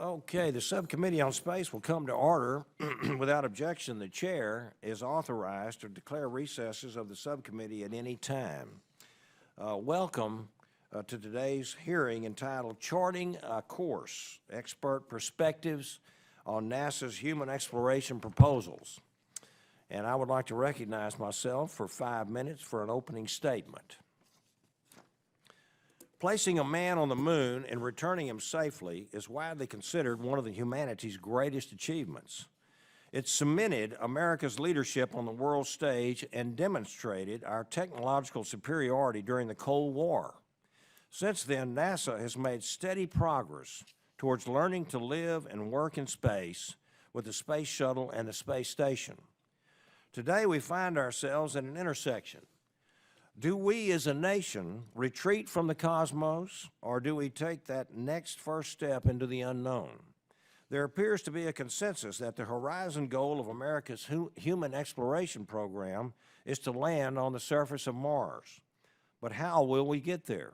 Okay, the Subcommittee on Space will come to order. Without objection, the chair is authorized to declare recesses of the subcommittee at any time. Welcome to today's hearing entitled Charting a Course, Expert Perspectives on NASA's Human Exploration Proposals. And I would like to recognize myself for 5 minutes for an opening statement. Placing a man on the moon and returning him safely is widely considered one of the humanity's greatest achievements. It cemented America's leadership on the world stage and demonstrated our technological superiority during the Cold War. Since then, NASA has made steady progress towards learning to live and work in space with the Space Shuttle and the Space Station. Today, we find ourselves at an intersection. Do we as a nation retreat from the cosmos, or do we take that next first step into the unknown? There appears to be a consensus that the horizon goal of America's human exploration program is to land on the surface of Mars. But how will we get there?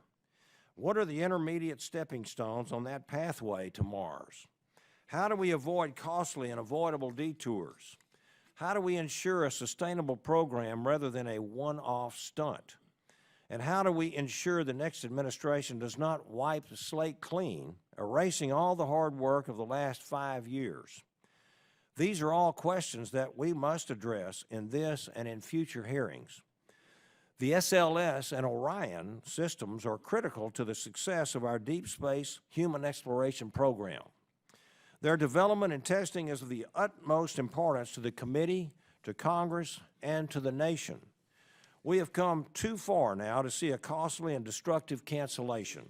What are the intermediate stepping stones on that pathway to Mars? How do we avoid costly and avoidable detours? How do we ensure a sustainable program rather than a one-off stunt? And how do we ensure the next administration does not wipe the slate clean, erasing all the hard work of the last 5 years? These are all questions that we must address in this and in future hearings. The SLS and Orion systems are critical to the success of our deep space human exploration program. Their development and testing is of the utmost importance to the committee, to Congress, and to the nation. We have come too far now to see a costly and destructive cancellation.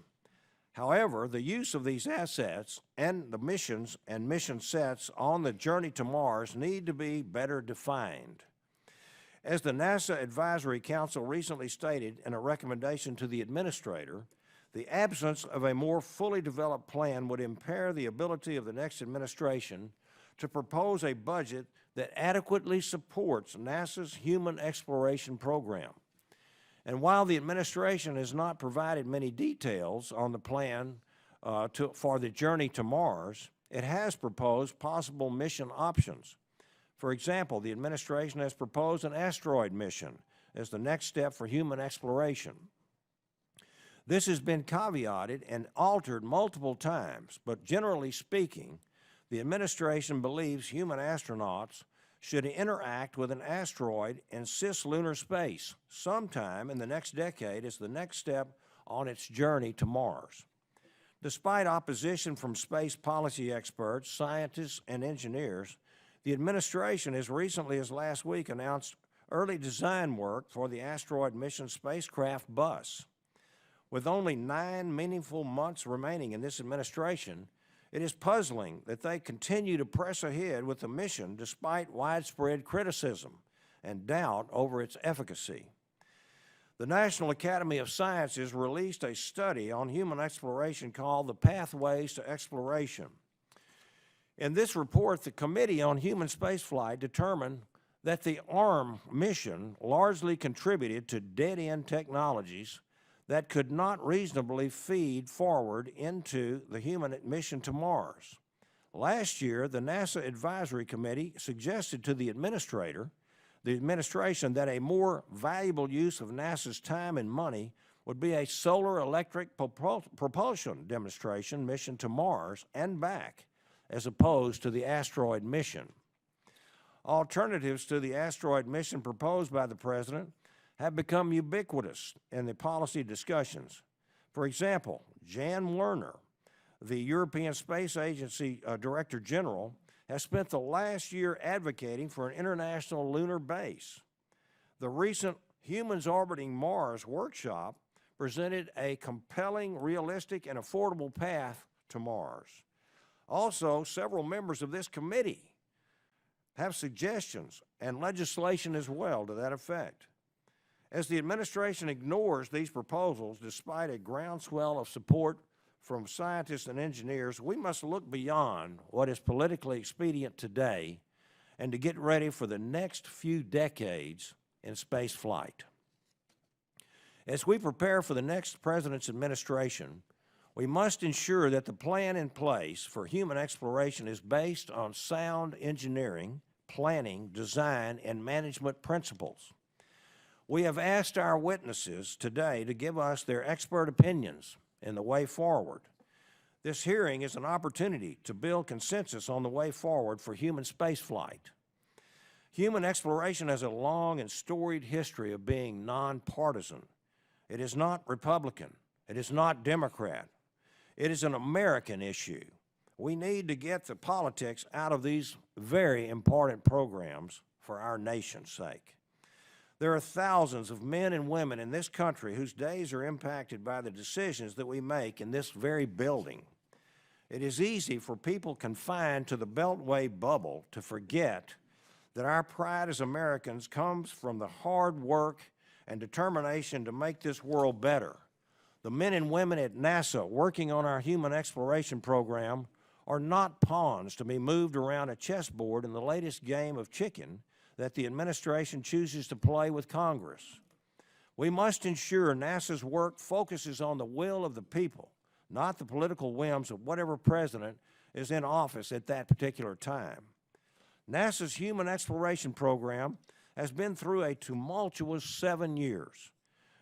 However, the use of these assets and the missions and mission sets on the journey to Mars need to be better defined. As the NASA Advisory Council recently stated in a recommendation to the administrator, the absence of a more fully developed plan would impair the ability of the next administration to propose a budget that adequately supports NASA's human exploration program. And while the administration has not provided many details on the plan for the journey to Mars, it has proposed possible mission options. For example, the administration has proposed an asteroid mission as the next step for human exploration. This has been caveated and altered multiple times, but generally speaking, the administration believes human astronauts should interact with an asteroid in cislunar space sometime in the next decade as the next step on its journey to Mars. Despite opposition from space policy experts, scientists, and engineers, the administration as recently as last week announced early design work for the asteroid mission spacecraft bus. With only 9 meaningful months remaining in this administration, it is puzzling that they continue to press ahead with the mission despite widespread criticism and doubt over its efficacy. The National Academy of Sciences released a study on human exploration called The Pathways to Exploration. In this report, the Committee on Human Spaceflight determined that the ARM mission largely contributed to dead-end technologies that could not reasonably feed forward into the human mission to Mars. Last year, the NASA Advisory Committee suggested to the administration, that a more valuable use of NASA's time and money would be a solar electric propulsion demonstration mission to Mars and back, as opposed to the asteroid mission. Alternatives to the asteroid mission proposed by the President have become ubiquitous in the policy discussions. For example, Jan Lunar, the European Space Agency Director General, has spent the last year advocating for an international lunar base. The recent Humans Orbiting Mars workshop presented a compelling, realistic, and affordable path to Mars. Also, several members of this committee have suggestions and legislation as well to that effect. As the administration ignores these proposals, despite a groundswell of support from scientists and engineers, we must look beyond what is politically expedient today and to get ready for the next few decades in space flight. As we prepare for the next president's administration, We must ensure that the plan in place for human exploration is based on sound engineering, planning, design, and management principles. We have asked our witnesses today to give us their expert opinions in the way forward. This hearing is an opportunity to build consensus on the way forward for human spaceflight. Human exploration has a long and storied history of being nonpartisan. It is not Republican. It is not Democrat. It is an American issue. We need to get the politics out of these very important programs for our nation's sake. There are thousands of men and women in this country whose days are impacted by the decisions that we make in this very building. It is easy for people confined to the Beltway bubble to forget that our pride as Americans comes from the hard work and determination to make this world better. The men and women at NASA working on our human exploration program are not pawns to be moved around a chessboard in the latest game of chicken that the administration chooses to play with Congress. We must ensure NASA's work focuses on the will of the people, not the political whims of whatever president is in office at that particular time. NASA's human exploration program has been through a tumultuous 7 years,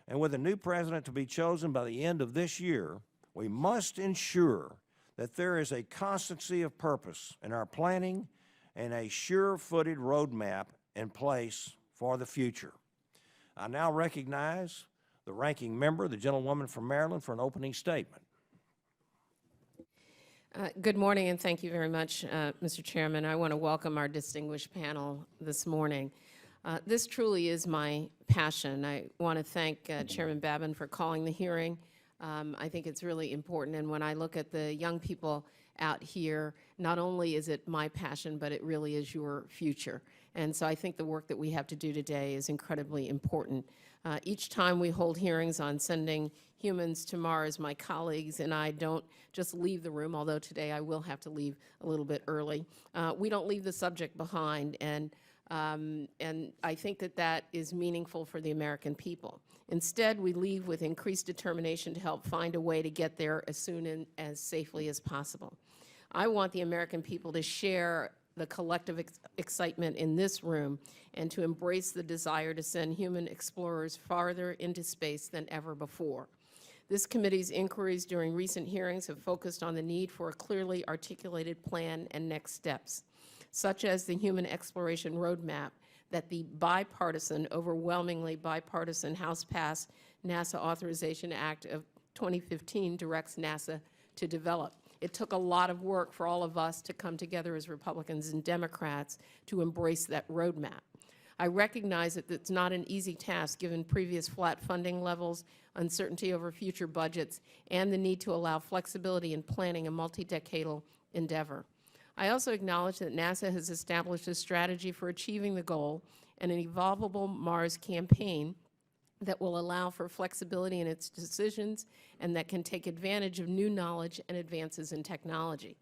and with a new president to be chosen by the end of this year, we must ensure that there is a constancy of purpose in our planning and a sure-footed roadmap in place for the future. I now recognize the ranking member, the gentlewoman from Maryland, for an opening statement. Good morning, and thank you very much, Mr. Chairman. I want to welcome our distinguished panel this morning. This truly is my passion. I want to thank Chairman Babin for calling the hearing. I think it's really important, and when I look at the young people out here, not only is it my passion, but it really is your future. And so I think the work that we have to do today is incredibly important. Each time we hold hearings on sending humans to Mars, my colleagues and I don't just leave the room, although today I will have to leave a little bit early. We don't leave the subject behind, and I think that that is meaningful for the American people. Instead, we leave with increased determination to help find a way to get there as soon and as safely as possible. I want the American people to share the collective excitement in this room and to embrace the desire to send human explorers farther into space than ever before. This committee's inquiries during recent hearings have focused on the need for a clearly articulated plan and next steps, such as the Human Exploration Roadmap that the bipartisan, overwhelmingly bipartisan House-passed NASA Authorization Act of 2015 directs NASA to develop. It took a lot of work for all of us to come together as Republicans and Democrats to embrace that roadmap. I recognize that it's not an easy task given previous flat funding levels, uncertainty over future budgets, and the need to allow flexibility in planning a multi-decadal endeavor. I also acknowledge that NASA has established a strategy for achieving the goal and an evolvable Mars campaign that will allow for flexibility in its decisions and that can take advantage of new knowledge and advances in technology.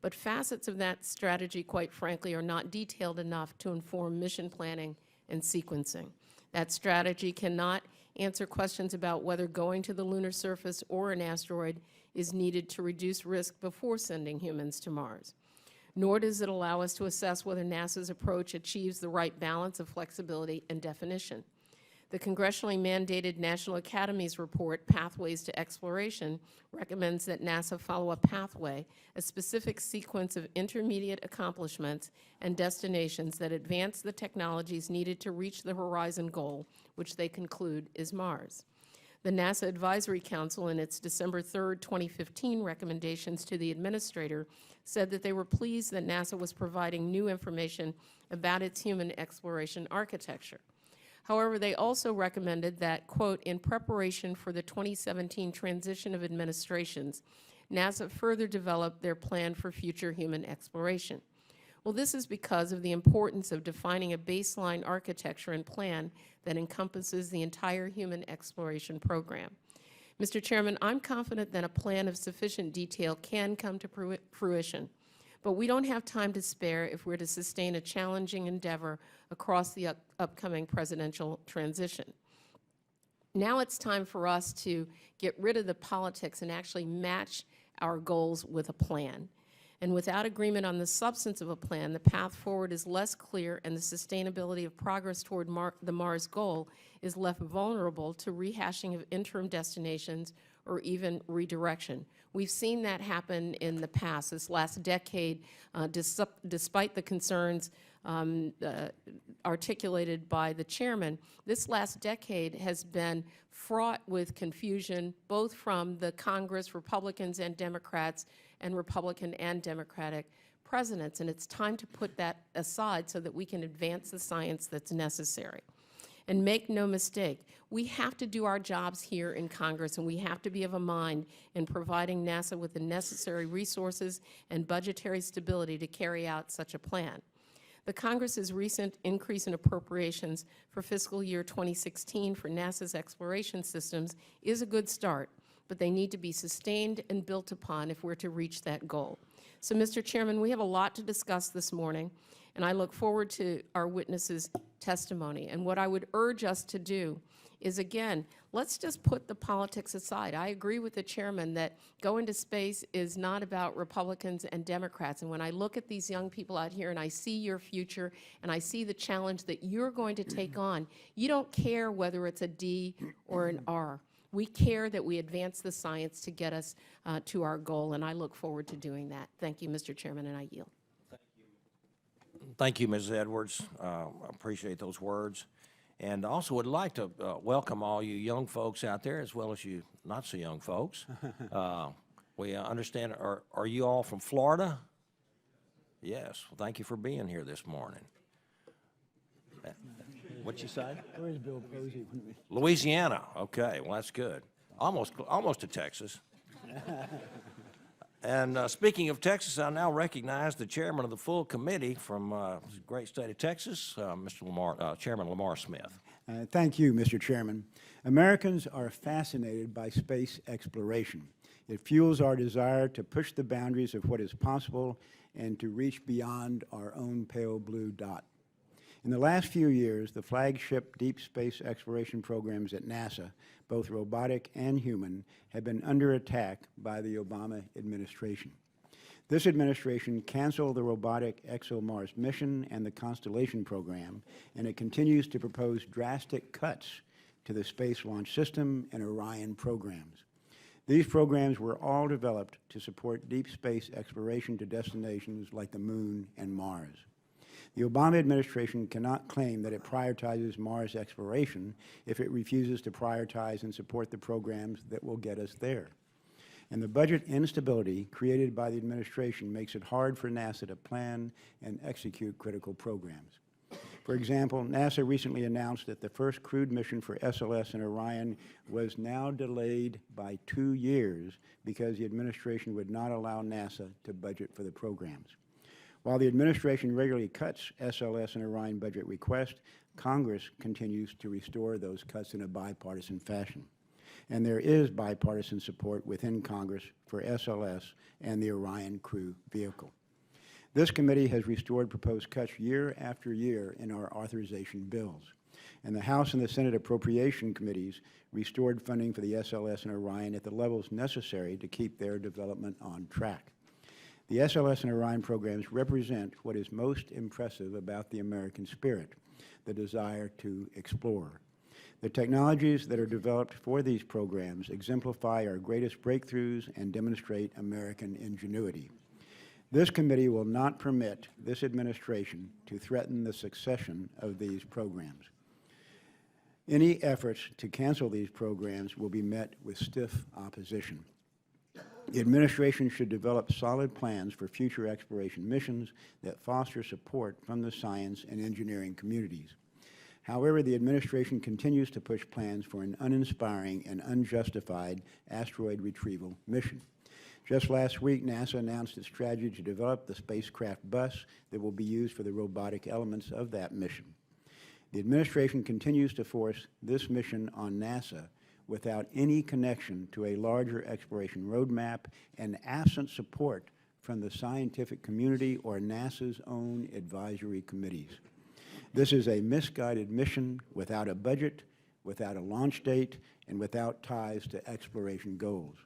But facets of that strategy, quite frankly, are not detailed enough to inform mission planning and sequencing. That strategy cannot answer questions about whether going to the lunar surface or an asteroid is needed to reduce risk before sending humans to Mars. Nor does it allow us to assess whether NASA's approach achieves the right balance of flexibility and definition. The congressionally mandated National Academy's report, Pathways to Exploration, recommends that NASA follow a pathway, a specific sequence of intermediate accomplishments and destinations that advance the technologies needed to reach the horizon goal, which they conclude is Mars. The NASA Advisory Council, in its December 3, 2015 recommendations to the administrator, said that they were pleased that NASA was providing new information about its human exploration architecture. However, they also recommended that, quote, in preparation for the 2017 transition of administrations, NASA further develop their plan for future human exploration. Well, this is because of the importance of defining a baseline architecture and plan that encompasses the entire human exploration program. Mr. Chairman, I'm confident that a plan of sufficient detail can come to fruition, but we don't have time to spare if we're to sustain a challenging endeavor across the upcoming presidential transition. Now it's time for us to get rid of the politics and actually match our goals with a plan. And without agreement on the substance of a plan, the path forward is less clear, and the sustainability of progress toward the Mars goal is left vulnerable to rehashing of interim destinations or even redirection. We've seen that happen in the past. This last decade, despite the concerns articulated by the chairman, this last decade has been fraught with confusion, both from the Congress, Republicans and Democrats, and Republican and Democratic presidents. And it's time to put that aside so that we can advance the science that's necessary. And make no mistake, we have to do our jobs here in Congress, and we have to be of a mind in providing NASA with the necessary resources and budgetary stability to carry out such a plan. The Congress's recent increase in appropriations for fiscal year 2016 for NASA's exploration systems is a good start, but they need to be sustained and built upon if we're to reach that goal. So, Mr. Chairman, we have a lot to discuss this morning, and I look forward to our witnesses' testimony. And what I would urge us to do is, again, let's just put the politics aside. I agree with the chairman that going to space is not about Republicans and Democrats. And when I look at these young people out here and I see your future and I see the challenge that you're going to take on, you don't care whether it's a D or an R. We care that we advance the science to get us to our goal, and I look forward to doing that. Thank you, Mr. Chairman, and I yield. Thank you, Ms. Edwards. I appreciate those words. And also would like to welcome all you young folks out there, as well as you not so young folks. We understand, are you all from Florida? Yes. Well, thank you for being here this morning. What you say? Where's Bill Posey? Louisiana. Okay, well, that's good. Almost to Texas. And speaking of Texas, I now recognize the chairman of the full committee from the great state of Texas, Mr. Lamar, Chairman Lamar Smith. Thank you, Mr. Chairman. Americans are fascinated by space exploration. It fuels our desire to push the boundaries of what is possible and to reach beyond our own pale blue dot. In the last few years, the flagship deep space exploration programs at NASA, both robotic and human, have been under attack by the Obama administration. This administration canceled the robotic ExoMars mission and the Constellation program, and it continues to propose drastic cuts to the Space Launch System and Orion programs. These programs were all developed to support deep space exploration to destinations like the Moon and Mars. The Obama administration cannot claim that it prioritizes Mars exploration if it refuses to prioritize and support the programs that will get us there. And the budget instability created by the administration makes it hard for NASA to plan and execute critical programs. For example, NASA recently announced that the first crewed mission for SLS and Orion was now delayed by 2 years because the administration would not allow NASA to budget for the programs. While the administration regularly cuts SLS and Orion budget requests, Congress continues to restore those cuts in a bipartisan fashion. And there is bipartisan support within Congress for SLS and the Orion crew vehicle. This committee has restored proposed cuts year after year in our authorization bills. And the House and the Senate Appropriation Committees restored funding for the SLS and Orion at the levels necessary to keep their development on track. The SLS and Orion programs represent what is most impressive about the American spirit, the desire to explore. The technologies that are developed for these programs exemplify our greatest breakthroughs and demonstrate American ingenuity. This committee will not permit this administration to threaten the succession of these programs. Any efforts to cancel these programs will be met with stiff opposition. The administration should develop solid plans for future exploration missions that foster support from the science and engineering communities. However, the administration continues to push plans for an uninspiring and unjustified asteroid retrieval mission. Just last week, NASA announced its strategy to develop the spacecraft bus that will be used for the robotic elements of that mission. The administration continues to force this mission on NASA without any connection to a larger exploration roadmap and absent support from the scientific community or NASA's own advisory committees. This is a misguided mission without a budget, without a launch date and without ties to exploration goals.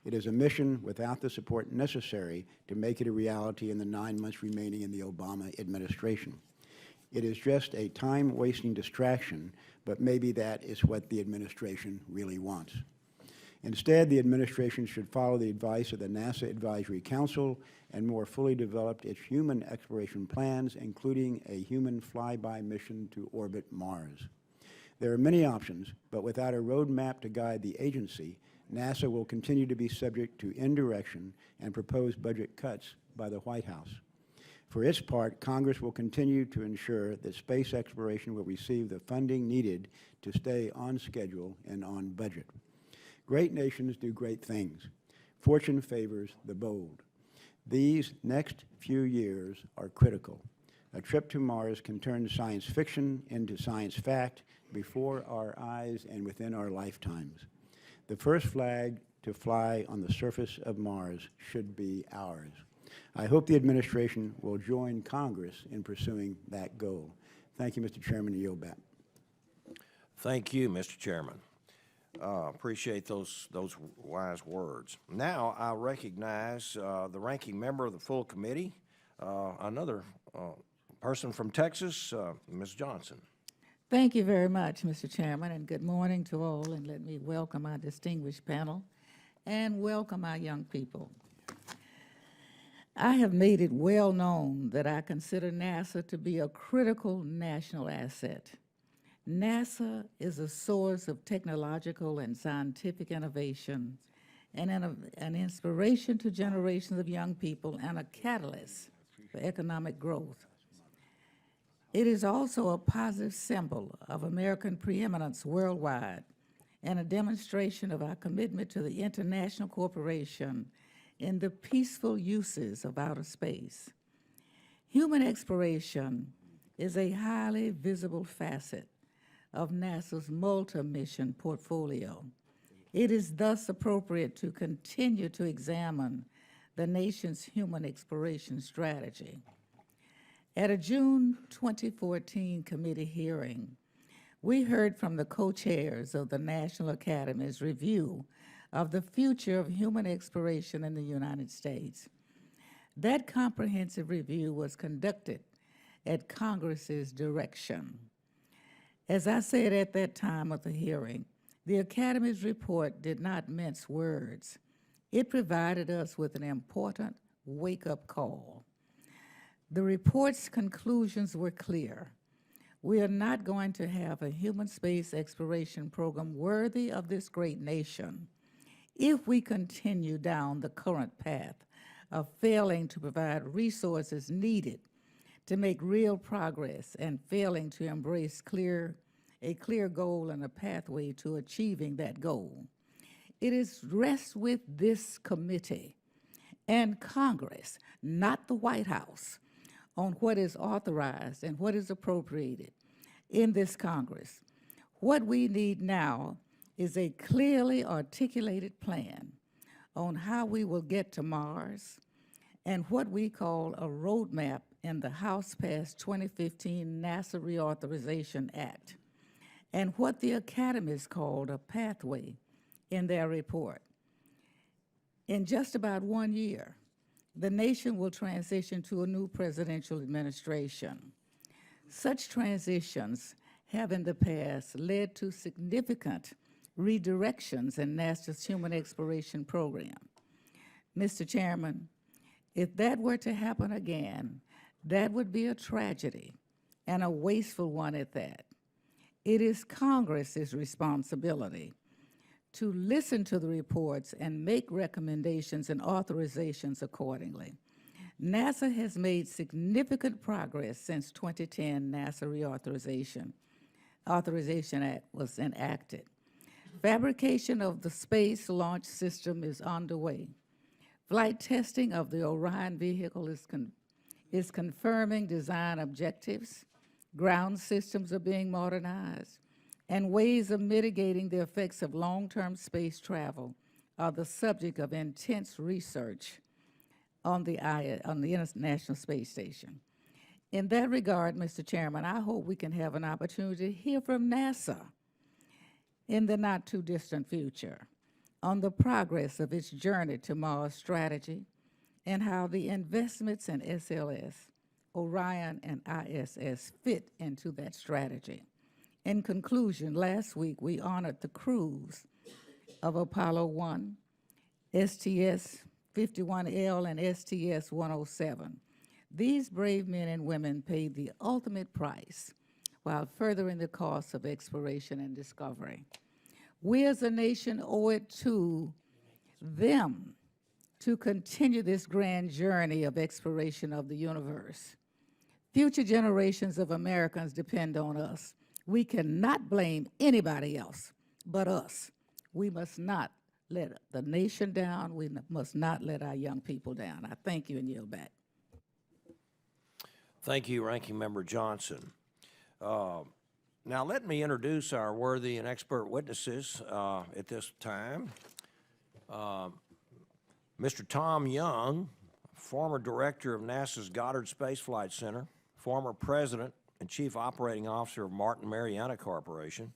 It is a mission without the support necessary to make it a reality in the 9 months remaining in the Obama administration. It is just a time-wasting distraction, but maybe that is what the administration really wants. Instead, the administration should follow the advice of the NASA Advisory Council and more fully develop its human exploration plans, including a human flyby mission to orbit Mars. There are many options, but without a roadmap to guide the agency, NASA will continue to be subject to indirection and proposed budget cuts by the White House. For its part, Congress will continue to ensure that space exploration will receive the funding needed to stay on schedule and on budget. Great nations do great things. Fortune favors the bold. These next few years are critical. A trip to Mars can turn science fiction into science fact before our eyes and within our lifetimes. The first flag to fly on the surface of Mars should be ours. I hope the administration will join Congress in pursuing that goal. Thank you, Mr. Chairman, and yield back. Thank you, Mr. Chairman. Appreciate those wise words. Now I recognize the ranking member of the full committee, another person from Texas, Ms. Johnson. Thank you very much, Mr. Chairman, and good morning to all, and let me welcome our distinguished panel and welcome our young people. I have made it well known that I consider NASA to be a critical national asset. NASA is a source of technological and scientific innovation and an inspiration to generations of young people and a catalyst for economic growth. It is also a positive symbol of American preeminence worldwide and a demonstration of our commitment to the international cooperation in the peaceful uses of outer space. Human exploration is a highly visible facet of NASA's multi-mission portfolio. It is thus appropriate to continue to examine the nation's human exploration strategy. At a June 2014 committee hearing, we heard from the co-chairs of the National Academy's review of the future of human exploration in the United States. That comprehensive review was conducted at Congress's direction. As I said at that time of the hearing, the Academy's report did not mince words. It provided us with an important wake-up call. The report's conclusions were clear. We are not going to have a human space exploration program worthy of this great nation if we continue down the current path of failing to provide resources needed to make real progress and failing to embrace a clear goal and a pathway to achieving that goal. It rests with this committee and Congress, not the White House, on what is authorized and what is appropriated in this Congress. What we need now is a clearly articulated plan on how we will get to Mars and what we call a roadmap in the House-passed 2015 NASA Reauthorization Act, and what the academies called a pathway in their report. In just about 1 year, the nation will transition to a new presidential administration. Such transitions have in the past led to significant redirections in NASA's human exploration program. Mr. Chairman, if that were to happen again, that would be a tragedy, and a wasteful one at that. It is Congress's responsibility to listen to the reports and make recommendations and authorizations accordingly. NASA has made significant progress since 2010 NASA Authorization Act was enacted. Fabrication of the Space Launch System is underway. Flight testing of the Orion vehicle is confirming design objectives. Ground systems are being modernized, and ways of mitigating the effects of long-term space travel are the subject of intense research on the International Space Station. In that regard, Mr. Chairman, I hope we can have an opportunity to hear from NASA in the not-too-distant future on the progress of its journey to Mars strategy and how the investments in SLS, Orion, and ISS fit into that strategy. In conclusion, last week we honored the crews of Apollo 1, STS-51L, and STS-107. These brave men and women paid the ultimate price while furthering the costs of exploration and discovery. We as a nation owe it to them to continue this grand journey of exploration of the universe. Future generations of Americans depend on us. We cannot blame anybody else but us. We must not let the nation down. We must not let our young people down. I thank you and yield back. Thank you, Ranking Member Johnson. Now let me introduce our worthy and expert witnesses at this time. Mr. Tom Young, former director of NASA's Goddard Space Flight Center, former president and chief operating officer of Martin Marietta Corporation,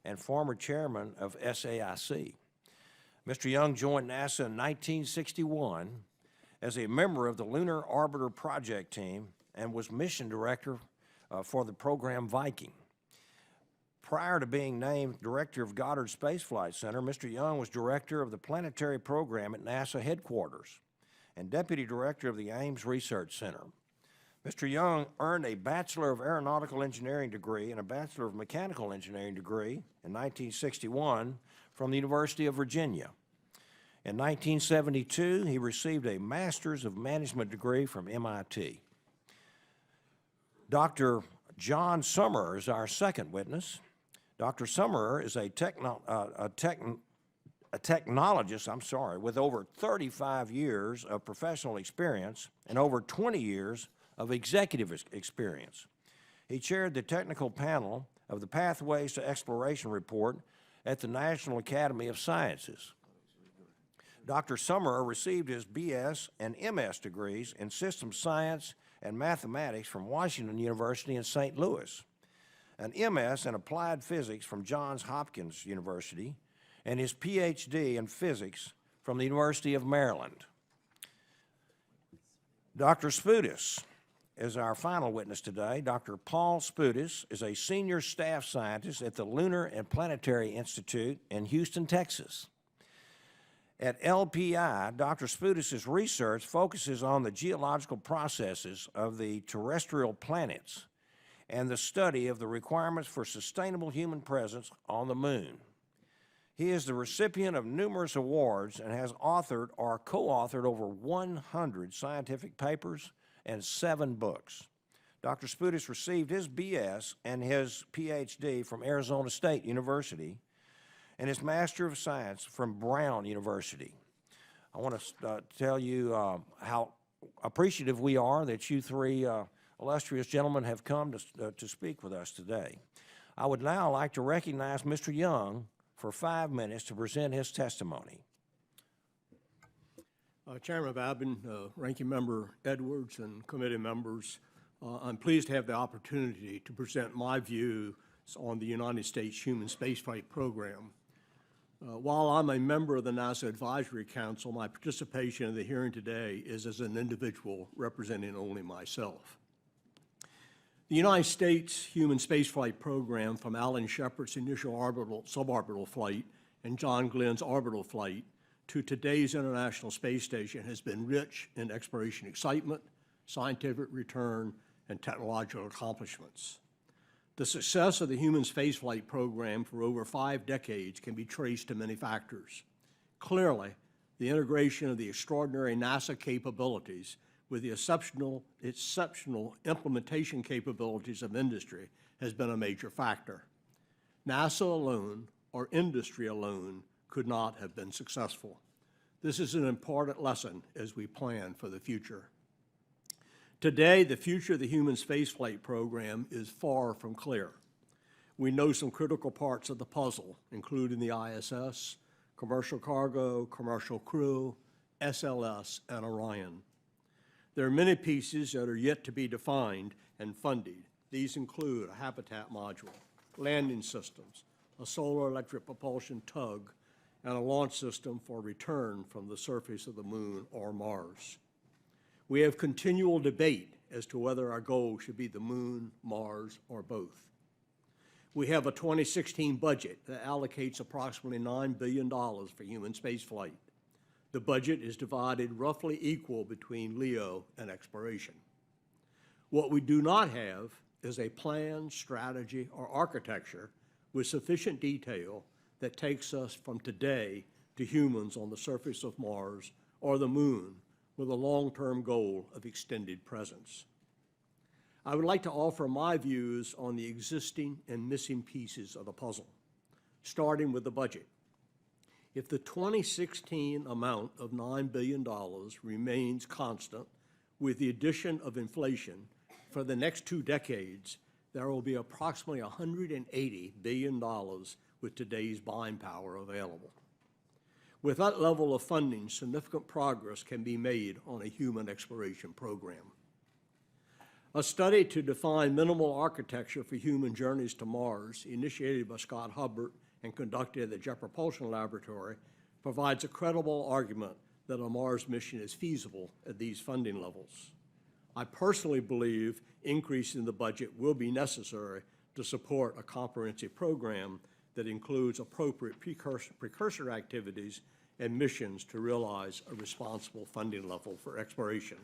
and former chairman of SAIC. Mr. Young joined NASA in 1961 as a member of the Lunar Orbiter Project Team and was mission director for the program Viking. Prior to being named director of Goddard Space Flight Center, Mr. Young was director of the Planetary program at NASA headquarters and deputy director of the Ames Research Center. Mr. Young earned a Bachelor of Aeronautical Engineering degree and a Bachelor of Mechanical Engineering degree in 1961 from the University of Virginia. In 1972, he received a Master's of Management degree from MIT. Dr. John Sommerer is our second witness. Dr. Sommerer is a technologist, with over 35 years of professional experience and over 20 years of executive experience. He chaired the technical panel of the Pathways to Exploration report at the National Academy of Sciences. Dr. Sommerer received his BS and MS degrees in systems science and mathematics from Washington University in St. Louis, an MS in applied physics from Johns Hopkins University, and his PhD in physics from the University of Maryland. Dr. Spudis is our final witness today. Dr. Paul Spudis is a senior staff scientist at the Lunar and Planetary Institute in Houston, Texas. At LPI, Dr. Spudis' research focuses on the geological processes of the terrestrial planets and the study of the requirements for sustainable human presence on the moon. He is the recipient of numerous awards and has authored or co-authored over 100 scientific papers and 7 books. Dr. Spudis received his BS and his PhD from Arizona State University and his Master of Science from Brown University. I want to tell you how appreciative we are that you three illustrious gentlemen have come to speak with us today. I would now like to recognize Mr. Young for 5 minutes to present his testimony. Chairman Babin, Ranking Member Edwards, and committee members, I'm pleased to have the opportunity to present my views on the United States Human Spaceflight Program. While I'm a member of the NASA Advisory Council, my participation in the hearing today is as an individual representing only myself. The United States Human Spaceflight Program, from Alan Shepard's initial suborbital flight and John Glenn's orbital flight to today's International Space Station, has been rich in exploration excitement, scientific return, and technological accomplishments. The success of the human spaceflight program for over 5 decades can be traced to many factors. Clearly, the integration of the extraordinary NASA capabilities with the exceptional implementation capabilities of industry has been a major factor. NASA alone, or industry alone, could not have been successful. This is an important lesson as we plan for the future. Today, the future of the human spaceflight program is far from clear. We know some critical parts of the puzzle, including the ISS, commercial cargo, commercial crew, SLS, and Orion. There are many pieces that are yet to be defined and funded. These include a habitat module, landing systems, a solar electric propulsion tug, and a launch system for return from the surface of the Moon or Mars. We have continual debate as to whether our goal should be the Moon, Mars, or both. We have a 2016 budget that allocates approximately $9 billion for human spaceflight. The budget is divided roughly equal between LEO and exploration. What we do not have is a plan, strategy, or architecture with sufficient detail that takes us from today to humans on the surface of Mars or the Moon with a long-term goal of extended presence. I would like to offer my views on the existing and missing pieces of the puzzle, starting with the budget. If the 2016 amount of $9 billion remains constant with the addition of inflation for the next 2 decades, there will be approximately $180 billion with today's buying power available. With that level of funding, significant progress can be made on a human exploration program. A study to define minimal architecture for human journeys to Mars, initiated by Scott Hubbard and conducted at the Jet Propulsion Laboratory, provides a credible argument that a Mars mission is feasible at these funding levels. I personally believe increasing the budget will be necessary to support a comprehensive program that includes appropriate precursor activities and missions to realize a responsible funding level for exploration.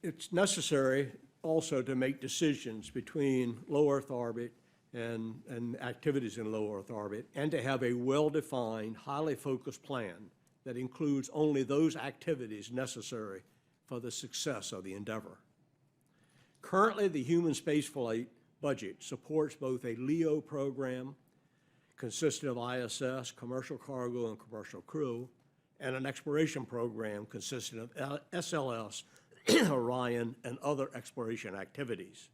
It's necessary also to make decisions between low Earth orbit and activities in low Earth orbit, and to have a well-defined, highly focused plan that includes only those activities necessary for the success of the endeavor. Currently, the human spaceflight budget supports both a LEO program consisting of ISS, commercial cargo, and commercial crew, and an exploration program consisting of SLS, Orion, and other exploration activities.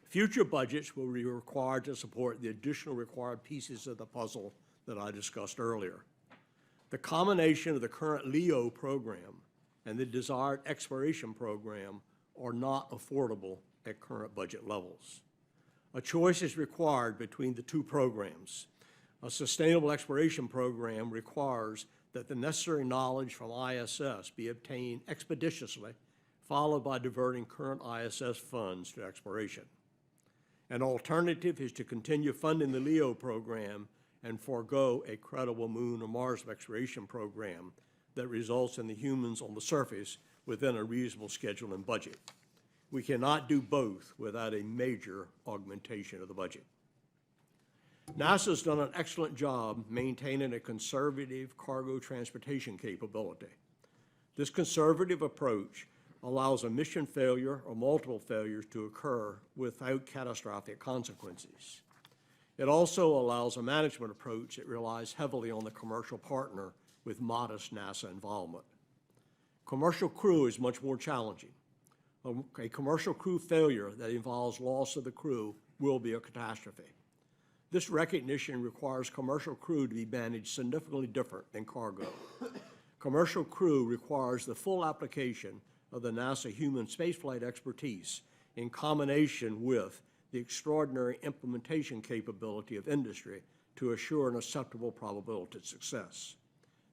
Future budgets will be required to support the additional required pieces of the puzzle that I discussed earlier. The combination of the current LEO program and the desired exploration program are not affordable at current budget levels. A choice is required between the two programs. A sustainable exploration program requires that the necessary knowledge from ISS be obtained expeditiously, followed by diverting current ISS funds to exploration. An alternative is to continue funding the LEO program and forego a credible Moon or Mars exploration program that results in the humans on the surface within a reasonable schedule and budget. We cannot do both without a major augmentation of the budget. NASA's done an excellent job maintaining a conservative cargo transportation capability. This conservative approach allows a mission failure or multiple failures to occur without catastrophic consequences. It also allows a management approach that relies heavily on the commercial partner with modest NASA involvement. Commercial crew is much more challenging. A commercial crew failure that involves loss of the crew will be a catastrophe. This recognition requires commercial crew to be managed significantly different than cargo. Commercial crew requires the full application of the NASA human spaceflight expertise in combination with the extraordinary implementation capability of industry to assure an acceptable probability of success.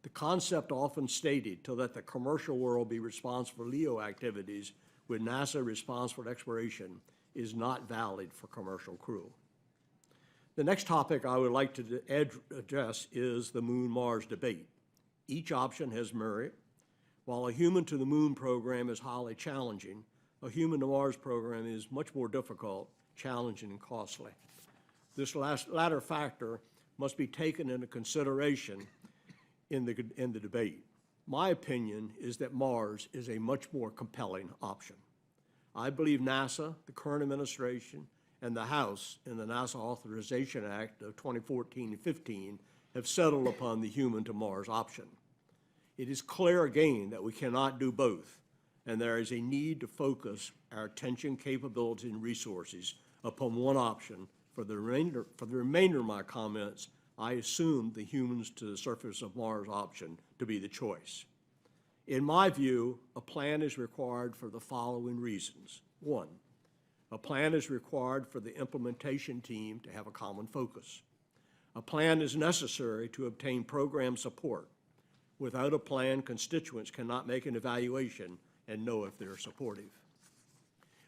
The concept often stated to let the commercial world be responsible for LEO activities with NASA responsible for exploration is not valid for commercial crew. The next topic I would like to address is the Moon-Mars debate. Each option has merit. While a human to the Moon program is highly challenging, a human to Mars program is much more difficult, challenging, and costly. This latter factor must be taken into consideration in the debate. My opinion is that Mars is a much more compelling option. I believe NASA, the current administration, and the House in the NASA Authorization Act of 2014 and 15 have settled upon the human to Mars option. It is clear again that we cannot do both, and there is a need to focus our attention, capabilities, and resources upon one option. For the remainder of my comments, I assume the humans to the surface of Mars option to be the choice. In my view, a plan is required for the following reasons. One, A plan is required for the implementation team to have a common focus. A plan is necessary to obtain program support. Without a plan, constituents cannot make an evaluation and know if they're supportive.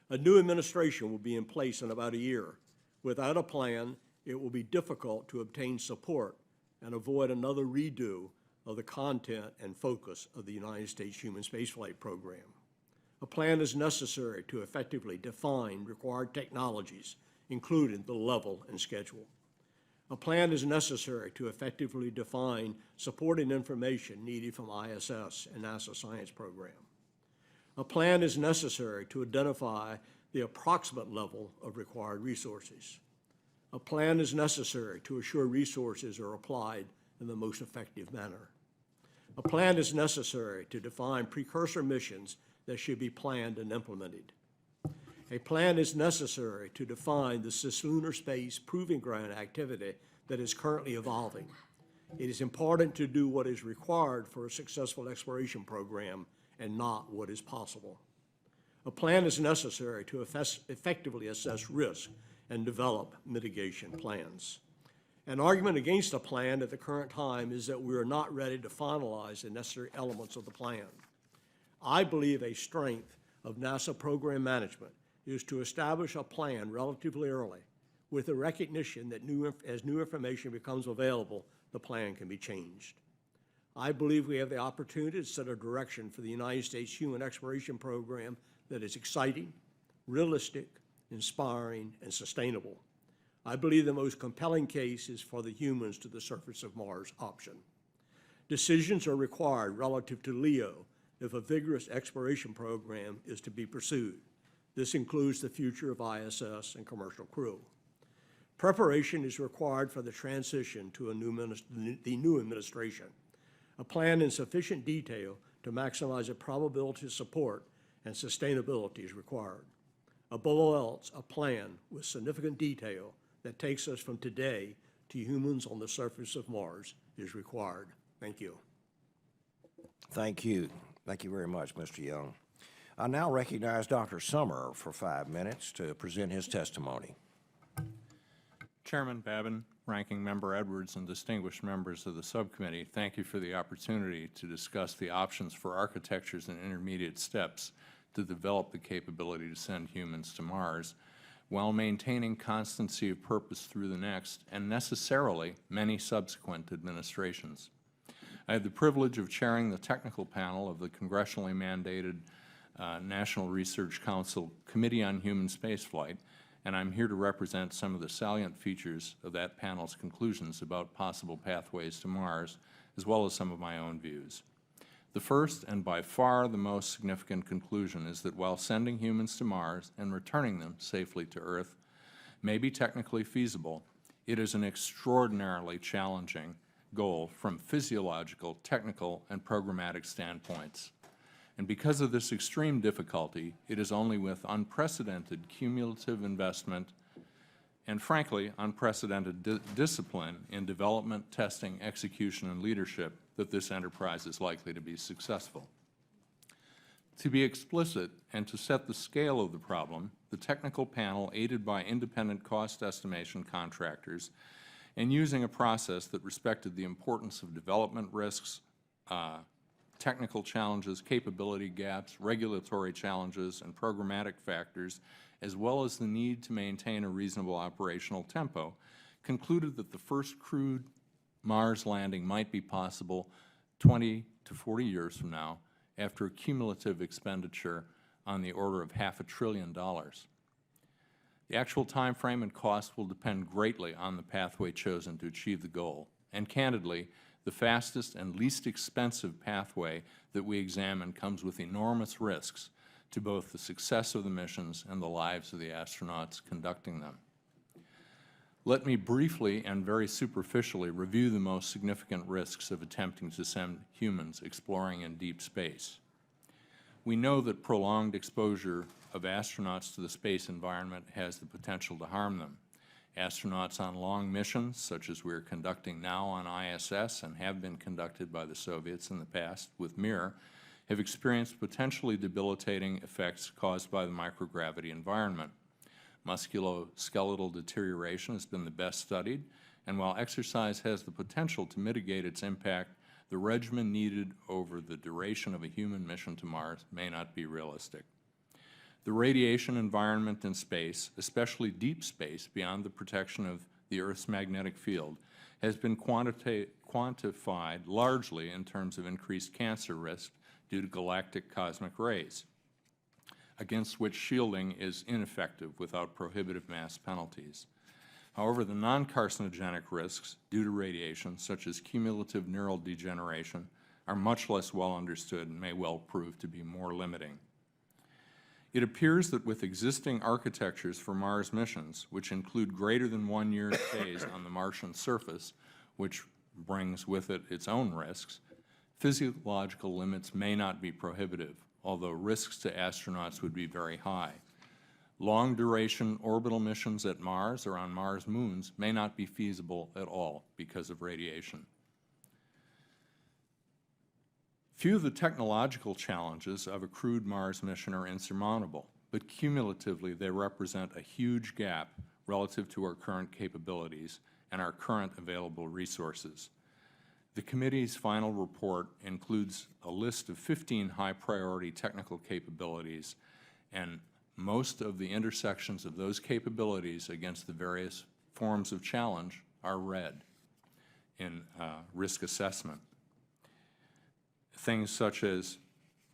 A new administration will be in place in about a year. Without a plan, it will be difficult to obtain support and avoid another redo of the content and focus of the United States Human Spaceflight Program. A plan is necessary to effectively define required technologies, including the level and schedule. A plan is necessary to effectively define supporting information needed from ISS and NASA science program. A plan is necessary to identify the approximate level of required resources. A plan is necessary to assure resources are applied in the most effective manner. A plan is necessary to define precursor missions that should be planned and implemented. A plan is necessary to define the cislunar space proving ground activity that is currently evolving. It is important to do what is required for a successful exploration program and not what is possible. A plan is necessary to effectively assess risk and develop mitigation plans. An argument against a plan at the current time is that we are not ready to finalize the necessary elements of the plan. I believe a strength of NASA program management is to establish a plan relatively early with the recognition that as new information becomes available, the plan can be changed. I believe we have the opportunity to set a direction for the United States Human Exploration Program that is exciting, realistic, inspiring, and sustainable. I believe the most compelling case is for the humans to the surface of Mars option. Decisions are required relative to LEO if a vigorous exploration program is to be pursued. This includes the future of ISS and commercial crew. Preparation is required for the transition to the new administration. A plan in sufficient detail to maximize the probability of support and sustainability is required. Above all else, a plan with significant detail that takes us from today to humans on the surface of Mars is required. Thank you. Thank you. Thank you very much, Mr. Young. I now recognize Dr. Sommerer for 5 minutes to present his testimony. Chairman Babin, Ranking Member Edwards, and distinguished members of the subcommittee, thank you for the opportunity to discuss the options for architectures and intermediate steps to develop the capability to send humans to Mars while maintaining constancy of purpose through the next and necessarily many subsequent administrations. I had the privilege of chairing the technical panel of the congressionally mandated National Research Council Committee on Human Spaceflight, and I'm here to represent some of the salient features of that panel's conclusions about possible pathways to Mars, as well as some of my own views. The first, and by far the most significant conclusion, is that while sending humans to Mars and returning them safely to Earth may be technically feasible, it is an extraordinarily challenging goal from physiological, technical, and programmatic standpoints. And because of this extreme difficulty, it is only with unprecedented cumulative investment and, frankly, unprecedented discipline in development, testing, execution, and leadership that this enterprise is likely to be successful. To be explicit and to set the scale of the problem, the technical panel, aided by independent cost estimation contractors, and using a process that respected the importance of development risks, technical challenges, capability gaps, regulatory challenges, and programmatic factors, as well as the need to maintain a reasonable operational tempo, concluded that the first crewed Mars landing might be possible 20 to 40 years from now after a cumulative expenditure on the order of $500 billion. The actual time frame and cost will depend greatly on the pathway chosen to achieve the goal, and candidly, the fastest and least expensive pathway that we examine comes with enormous risks to both the success of the missions and the lives of the astronauts conducting them. Let me briefly and very superficially review the most significant risks of attempting to send humans exploring in deep space. We know that prolonged exposure of astronauts to the space environment has the potential to harm them. Astronauts on long missions, such as we are conducting now on ISS and have been conducted by the Soviets in the past with Mir, have experienced potentially debilitating effects caused by the microgravity environment. musculoskeletal deterioration has been the best studied, and while exercise has the potential to mitigate its impact, the regimen needed over the duration of a human mission to Mars may not be realistic. The radiation environment in space, especially deep space beyond the protection of the Earth's magnetic field, has been quantified largely in terms of increased cancer risk due to galactic cosmic rays, against which shielding is ineffective without prohibitive mass penalties. However, the non-carcinogenic risks due to radiation, such as cumulative neural degeneration, are much less well understood and may well prove to be more limiting. It appears that with existing architectures for Mars missions, which include greater than 1 year stays on the Martian surface, which brings with it its own risks, physiological limits may not be prohibitive, although risks to astronauts would be very high. Long-duration orbital missions at Mars or on Mars moons may not be feasible at all because of radiation. Few of the technological challenges of a crewed Mars mission are insurmountable, but cumulatively they represent a huge gap relative to our current capabilities and our current available resources. The committee's final report includes a list of 15 high-priority technical capabilities, and most of the intersections of those capabilities against the various forms of challenge are red in risk assessment. Things such as,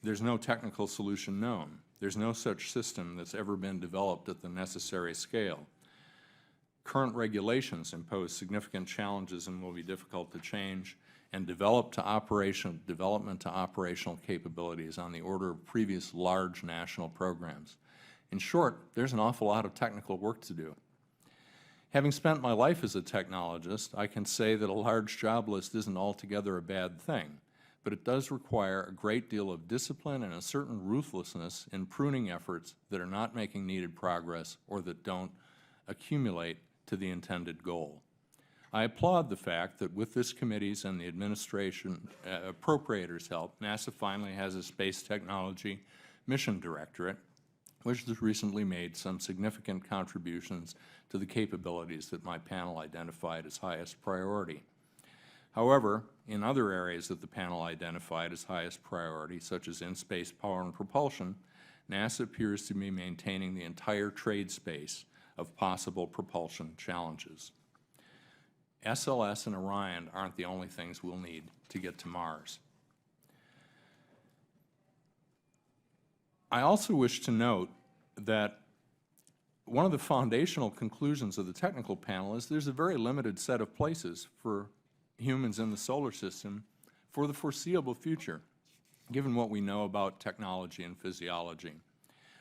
there's no technical solution known. There's no such system that's ever been developed at the necessary scale. Current regulations impose significant challenges and will be difficult to change, and development to operational capabilities on the order of previous large national programs. In short, there's an awful lot of technical work to do. Having spent my life as a technologist, I can say that a large job list isn't altogether a bad thing, but it does require a great deal of discipline and a certain ruthlessness in pruning efforts that are not making needed progress or that don't accumulate to the intended goal. I applaud the fact that with this committee's and the administration appropriators' help, NASA finally has a Space Technology Mission Directorate, which has recently made some significant contributions to the capabilities that my panel identified as highest priority. However, in other areas that the panel identified as highest priority, such as in-space power and propulsion, NASA appears to be maintaining the entire trade space of possible propulsion challenges. SLS and Orion aren't the only things we'll need to get to Mars. I also wish to note that one of the foundational conclusions of the technical panel is there's a very limited set of places for humans in the solar system for the foreseeable future, given what we know about technology and physiology.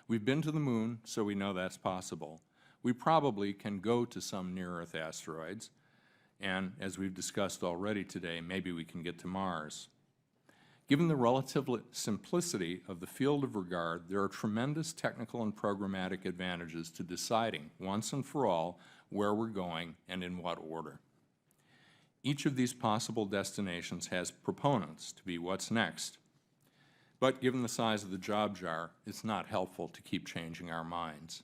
We've been to the moon, so we know that's possible. We probably can go to some near-Earth asteroids, and as we've discussed already today, maybe we can get to Mars. Given the relative simplicity of the field of regard, there are tremendous technical and programmatic advantages to deciding once and for all where we're going and in what order. Each of these possible destinations has proponents to be what's next, but given the size of the job jar, it's not helpful to keep changing our minds.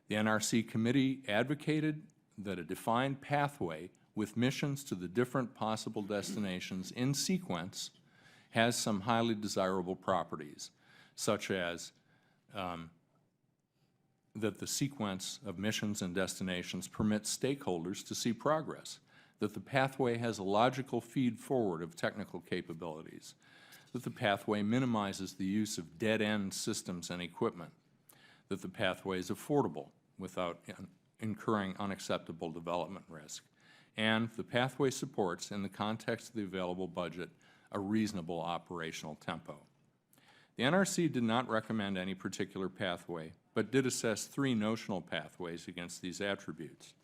The NRC committee advocated that a defined pathway with missions to the different possible destinations in sequence has some highly desirable properties, such as that the sequence of missions and destinations permits stakeholders to see progress, that the pathway has a logical feed forward of technical capabilities, that the pathway minimizes the use of dead-end systems and equipment, that the pathway is affordable without incurring unacceptable development risk, and the pathway supports, in the context of the available budget, a reasonable operational tempo. The NRC did not recommend any particular pathway, but did assess 3 notional pathways against these attributes.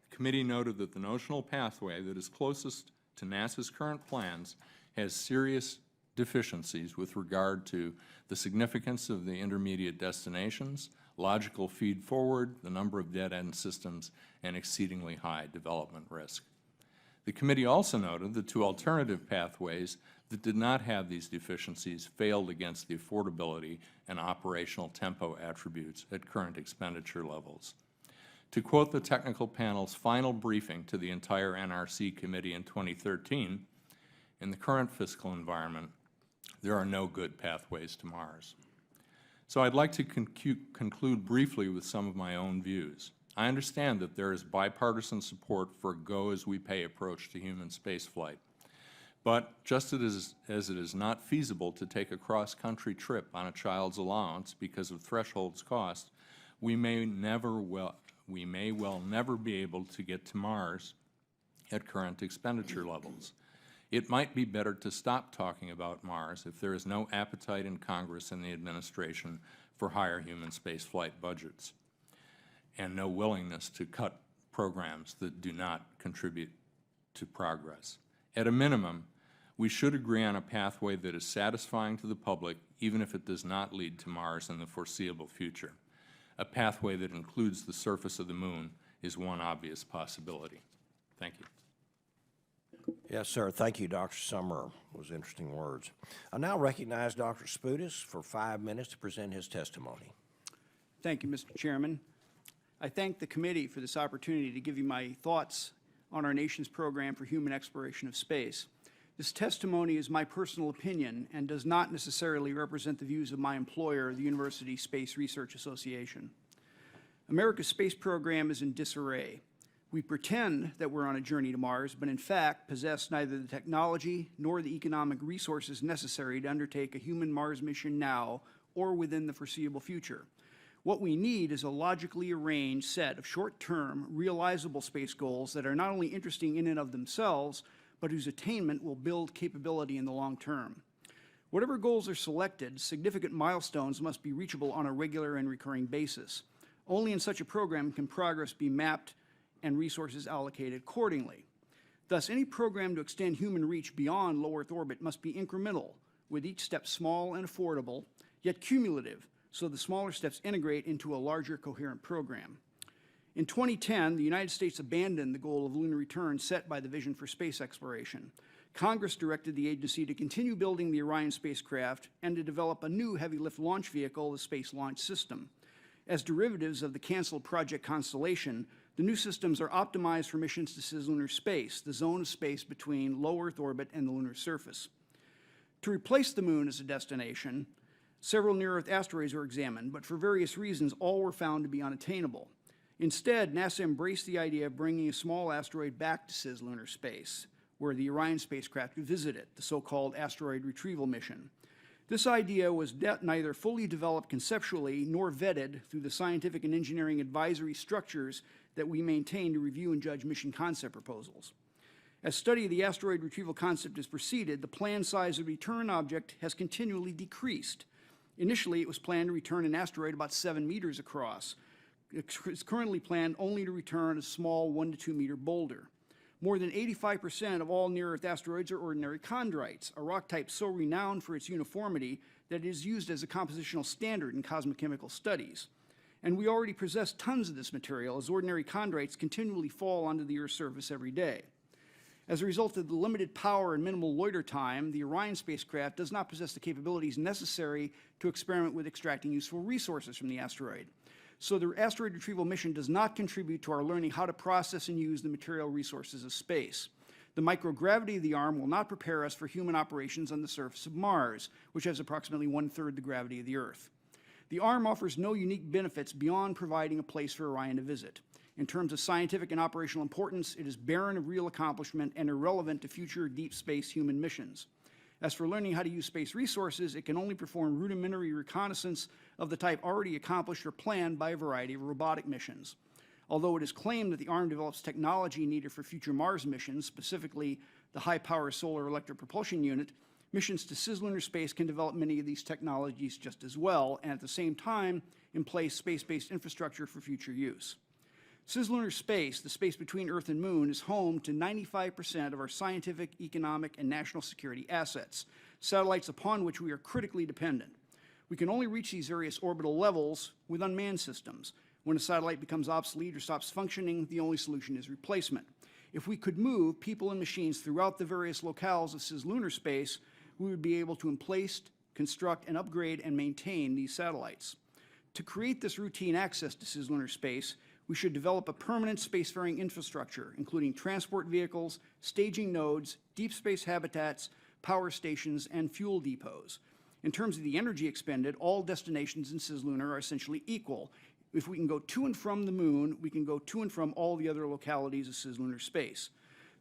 The committee noted that the notional pathway that is closest to NASA's current plans has serious deficiencies with regard to the significance of the intermediate destinations, logical feed forward, the number of dead-end systems, and exceedingly high development risk. The committee also noted the 2 alternative pathways that did not have these deficiencies failed against the affordability and operational tempo attributes at current expenditure levels. To quote the technical panel's final briefing to the entire NRC committee in 2013, in the current fiscal environment, there are no good pathways to Mars. So I'd like to conclude briefly with some of my own views. I understand that there is bipartisan support for a go-as-we-pay approach to human spaceflight. But just as it is not feasible to take a cross-country trip on a child's allowance because of thresholds cost, we may well never be able to get to Mars at current expenditure levels. It might be better to stop talking about Mars if there is no appetite in Congress and the administration for higher human spaceflight budgets, and no willingness to cut programs that do not contribute to progress. At a minimum, we should agree on a pathway that is satisfying to the public, even if it does not lead to Mars in the foreseeable future. A pathway that includes the surface of the moon is one obvious possibility. Thank you. Yes, sir. Thank you, Dr. Sommerer. Those interesting words. I now recognize Dr. Spudis for 5 minutes to present his testimony. Thank you, Mr. Chairman. I thank the committee for this opportunity to give you my thoughts on our nation's program for human exploration of space. This testimony is my personal opinion and does not necessarily represent the views of my employer, the University Space Research Association. America's space program is in disarray. We pretend that we're on a journey to Mars, but in fact possess neither the technology nor the economic resources necessary to undertake a human Mars mission now or within the foreseeable future. What we need is a logically arranged set of short-term, realizable space goals that are not only interesting in and of themselves, but whose attainment will build capability in the long term. Whatever goals are selected, significant milestones must be reachable on a regular and recurring basis. Only in such a program can progress be mapped and resources allocated accordingly. Thus, any program to extend human reach beyond low Earth orbit must be incremental, with each step small and affordable, yet cumulative, so the smaller steps integrate into a larger coherent program. In 2010, the United States abandoned the goal of lunar return set by the Vision for Space Exploration. Congress directed the agency to continue building the Orion spacecraft and to develop a new heavy-lift launch vehicle, the Space Launch System. As derivatives of the canceled Project Constellation, the new systems are optimized for missions to cislunar space, the zone of space between low Earth orbit and the lunar surface. To replace the moon as a destination, several near-Earth asteroids were examined, but for various reasons, all were found to be unattainable. Instead, NASA embraced the idea of bringing a small asteroid back to cislunar space, where the Orion spacecraft could visit it, the so-called asteroid retrieval mission. This idea was neither fully developed conceptually nor vetted through the scientific and engineering advisory structures that we maintain to review and judge mission concept proposals. As study of the asteroid retrieval concept has proceeded, the planned size of the return object has continually decreased. Initially, it was planned to return an asteroid about 7 meters across. It's currently planned only to return a small 1 to 2 meter boulder. More than 85% of all near-Earth asteroids are ordinary chondrites, a rock type so renowned for its uniformity that it is used as a compositional standard in cosmochemical studies. And we already possess tons of this material, as ordinary chondrites continually fall onto the Earth's surface every day. As a result of the limited power and minimal loiter time, the Orion spacecraft does not possess the capabilities necessary to experiment with extracting useful resources from the asteroid. So the asteroid retrieval mission does not contribute to our learning how to process and use the material resources of space. The microgravity of the arm will not prepare us for human operations on the surface of Mars, which has approximately 1/3 the gravity of the Earth. The arm offers no unique benefits beyond providing a place for Orion to visit. In terms of scientific and operational importance, it is barren of real accomplishment and irrelevant to future deep space human missions. As for learning how to use space resources, it can only perform rudimentary reconnaissance of the type already accomplished or planned by a variety of robotic missions. Although it is claimed that the arm develops technology needed for future Mars missions, specifically the high-power solar electric propulsion unit, missions to cislunar space can develop many of these technologies just as well, and at the same time, in place space-based infrastructure for future use. Cislunar space, the space between Earth and Moon, is home to 95% of our scientific, economic, and national security assets, satellites upon which we are critically dependent. We can only reach these various orbital levels with unmanned systems. When a satellite becomes obsolete or stops functioning, the only solution is replacement. If we could move people and machines throughout the various locales of cislunar space, we would be able to emplace, construct, and upgrade and maintain these satellites. To create this routine access to cislunar space, we should develop a permanent spacefaring infrastructure, including transport vehicles, staging nodes, deep space habitats, power stations, and fuel depots. In terms of the energy expended, all destinations in cislunar are essentially equal. If we can go to and from the moon, we can go to and from all the other localities of cislunar space.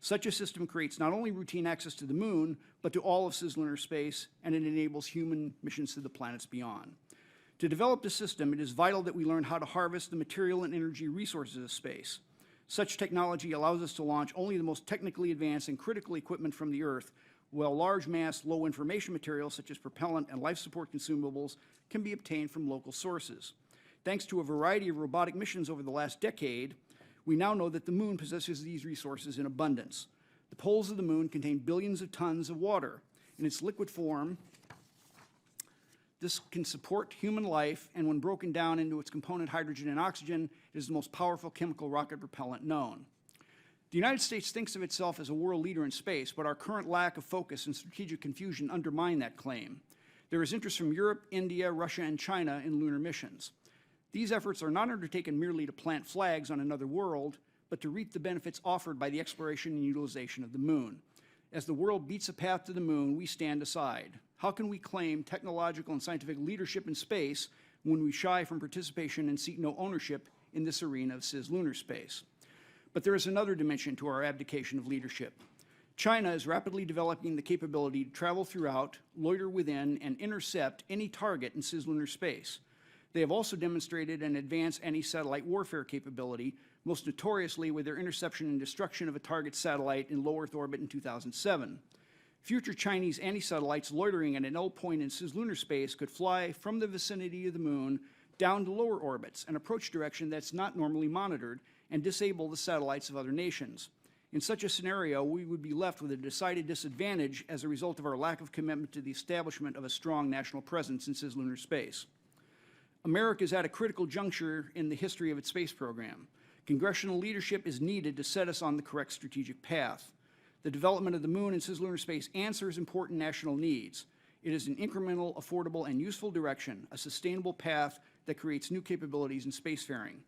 Such a system creates not only routine access to the moon, but to all of cislunar space, and it enables human missions to the planets beyond. To develop the system, it is vital that we learn how to harvest the material and energy resources of space. Such technology allows us to launch only the most technically advanced and critical equipment from the Earth, while large mass, low information materials such as propellant and life support consumables can be obtained from local sources. Thanks to a variety of robotic missions over the last decade, we now know that the moon possesses these resources in abundance. The poles of the moon contain billions of tons of water. In its liquid form, this can support human life, and when broken down into its component hydrogen and oxygen, it is the most powerful chemical rocket propellant known. The United States thinks of itself as a world leader in space, but our current lack of focus and strategic confusion undermine that claim. There is interest from Europe, India, Russia, and China in lunar missions. These efforts are not undertaken merely to plant flags on another world, but to reap the benefits offered by the exploration and utilization of the moon. As the world beats a path to the moon, we stand aside. How can we claim technological and scientific leadership in space when we shy from participation and seek no ownership in this arena of cislunar space? But there is another dimension to our abdication of leadership. China is rapidly developing the capability to travel throughout, loiter within, and intercept any target in cislunar space. They have also demonstrated an advanced anti-satellite warfare capability, most notoriously with their interception and destruction of a target satellite in low Earth orbit in 2007. Future Chinese anti-satellites loitering at an L point in cislunar space could fly from the vicinity of the moon down to lower orbits, an approach direction that's not normally monitored, and disable the satellites of other nations. In such a scenario, we would be left with a decided disadvantage as a result of our lack of commitment to the establishment of a strong national presence in cislunar space. America is at a critical juncture in the history of its space program. Congressional leadership is needed to set us on the correct strategic path. The development of the moon and cislunar space answers important national needs. It is an incremental, affordable, and useful direction, a sustainable path that creates new capabilities in spacefaring.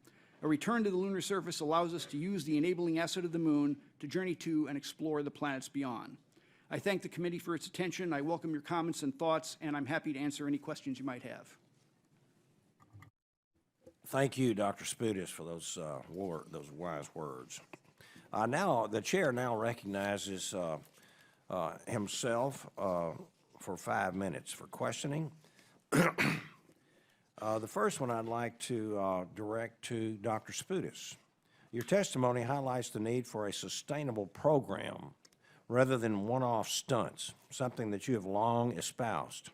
A return to the lunar surface allows us to use the enabling asset of the moon to journey to and explore the planets beyond. I thank the committee for its attention. I welcome your comments and thoughts, and I'm happy to answer any questions you might have. Thank you, Dr. Spudis, for those wise words. Now, the chair now recognizes himself for 5 minutes for questioning. The first one I'd like to direct to Dr. Spudis. Your testimony highlights the need for a sustainable program rather than one-off stunts, something that you have long espoused.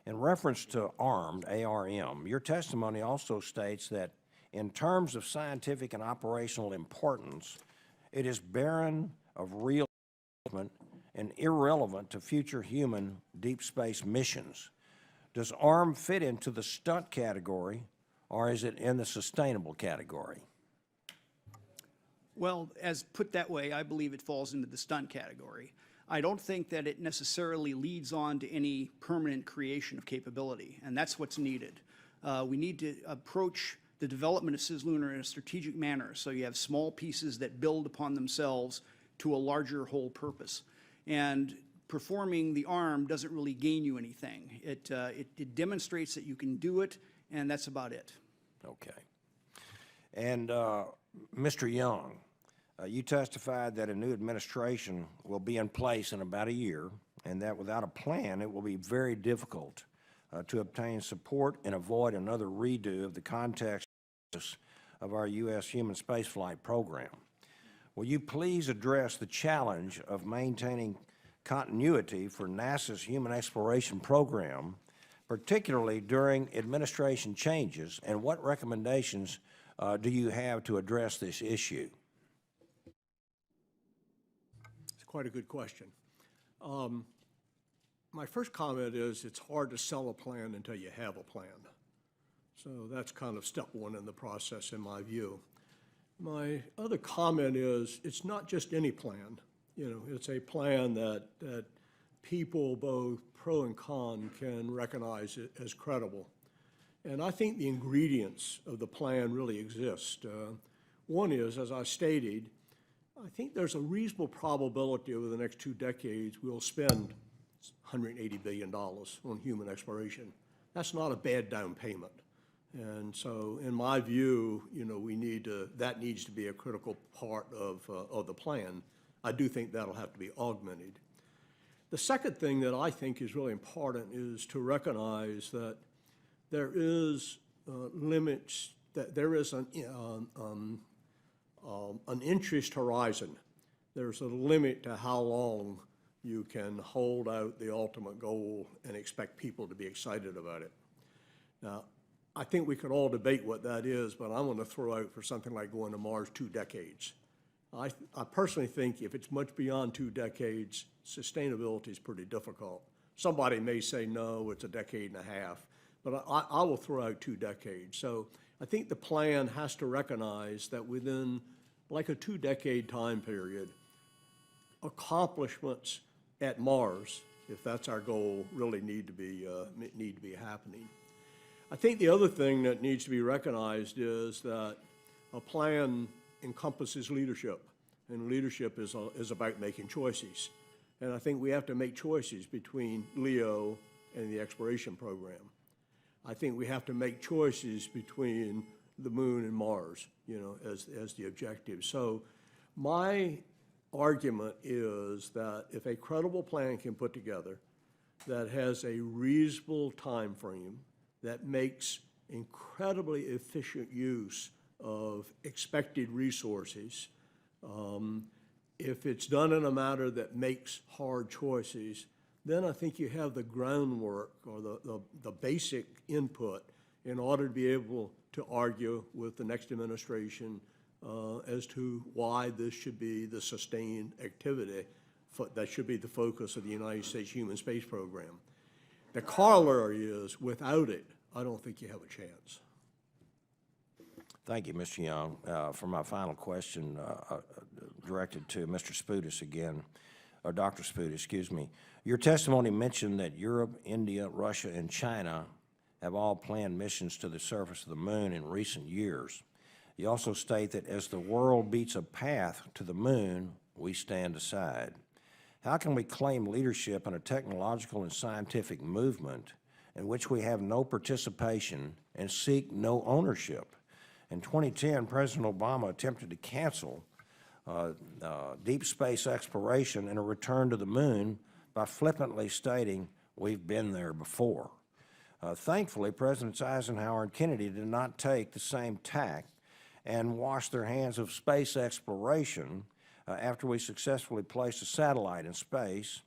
In reference to ARM, A-R-M, your testimony also states that in terms of scientific and operational importance, it is barren of real development and irrelevant to future human deep space missions. Does ARM fit into the stunt category, or is it in the sustainable category? Well, as put that way, I believe it falls into the stunt category. I don't think that it necessarily leads on to any permanent creation of capability, and that's what's needed. We need to approach the development of cislunar in a strategic manner, so you have small pieces that build upon themselves to a larger whole purpose. And performing the ARM doesn't really gain you anything. It demonstrates that you can do it, and that's about it. Okay. And Mr. Young, you testified that a new administration will be in place in about a year, and that without a plan, it will be very difficult to obtain support and avoid another redo of the context of our U.S. human spaceflight program. Will you please address the challenge of maintaining continuity for NASA's human exploration program, particularly during administration changes, and what recommendations do you have to address this issue? It's quite a good question. My first comment is it's hard to sell a plan until you have a plan. So that's kind of step one in the process, in my view. My other comment is it's not just any plan. You know, it's a plan that people, both pro and con, can recognize it as credible. And I think the ingredients of the plan really exist. One is, as I stated, I think there's a reasonable probability over the next 2 decades we'll spend $180 billion on human exploration. That's not a bad down payment. And so, in my view, that needs to be a critical part of the plan. I do think that'll have to be augmented. The second thing that I think is really important is to recognize that there is limits, that there is an interest horizon. There's a limit to how long you can hold out the ultimate goal and expect people to be excited about it. Now, I think we could all debate what that is, but I want to throw out for something like going to Mars 2 decades. I personally think if it's much beyond 2 decades, sustainability is pretty difficult. Somebody may say, no, it's a decade and a half, but I will throw out 2 decades. So I think the plan has to recognize that within like a 2-decade time period, accomplishments at Mars, if that's our goal, really need to be happening. I think the other thing that needs to be recognized is that a plan encompasses leadership, and leadership is about making choices. And I think we have to make choices between LEO and the exploration program. I think we have to make choices between the moon and Mars, as the objective. So my argument is that if a credible plan can put together that has a reasonable time frame, that makes incredibly efficient use of expected resources, if it's done in a manner that makes hard choices, then I think you have the groundwork or the basic input in order to be able to argue with the next administration as to why this should be the sustained activity that should be the focus of the United States human space program. The corollary is, without it, I don't think you have a chance. Thank you, Mr. Young. For my final question, directed to Mr. Spudis again, or Dr. Spudis, excuse me. Your testimony mentioned that Europe, India, Russia, and China have all planned missions to the surface of the moon in recent years. You also state that as the world beats a path to the moon, we stand aside. How can we claim leadership in a technological and scientific movement in which we have no participation and seek no ownership? In 2010, President Obama attempted to cancel deep space exploration and a return to the moon by flippantly stating, "We've been there before." Thankfully, Presidents Eisenhower and Kennedy did not take the same tack and wash their hands of space exploration after we successfully placed a satellite in space,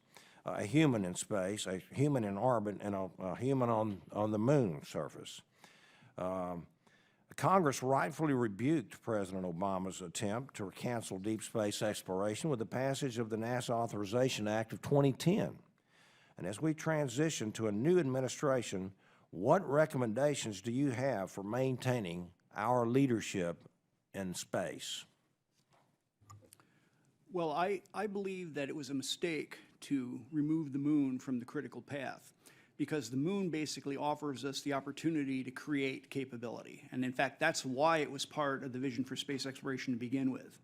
a human in space, a human in orbit, and a human on the moon surface. Congress rightfully rebuked President Obama's attempt to cancel deep space exploration with the passage of the NASA Authorization Act of 2010. And as we transition to a new administration, what recommendations do you have for maintaining our leadership in space? Well, I believe that it was a mistake to remove the moon from the critical path, because the moon basically offers us the opportunity to create capability. And in fact, that's why it was part of the vision for space exploration to begin with.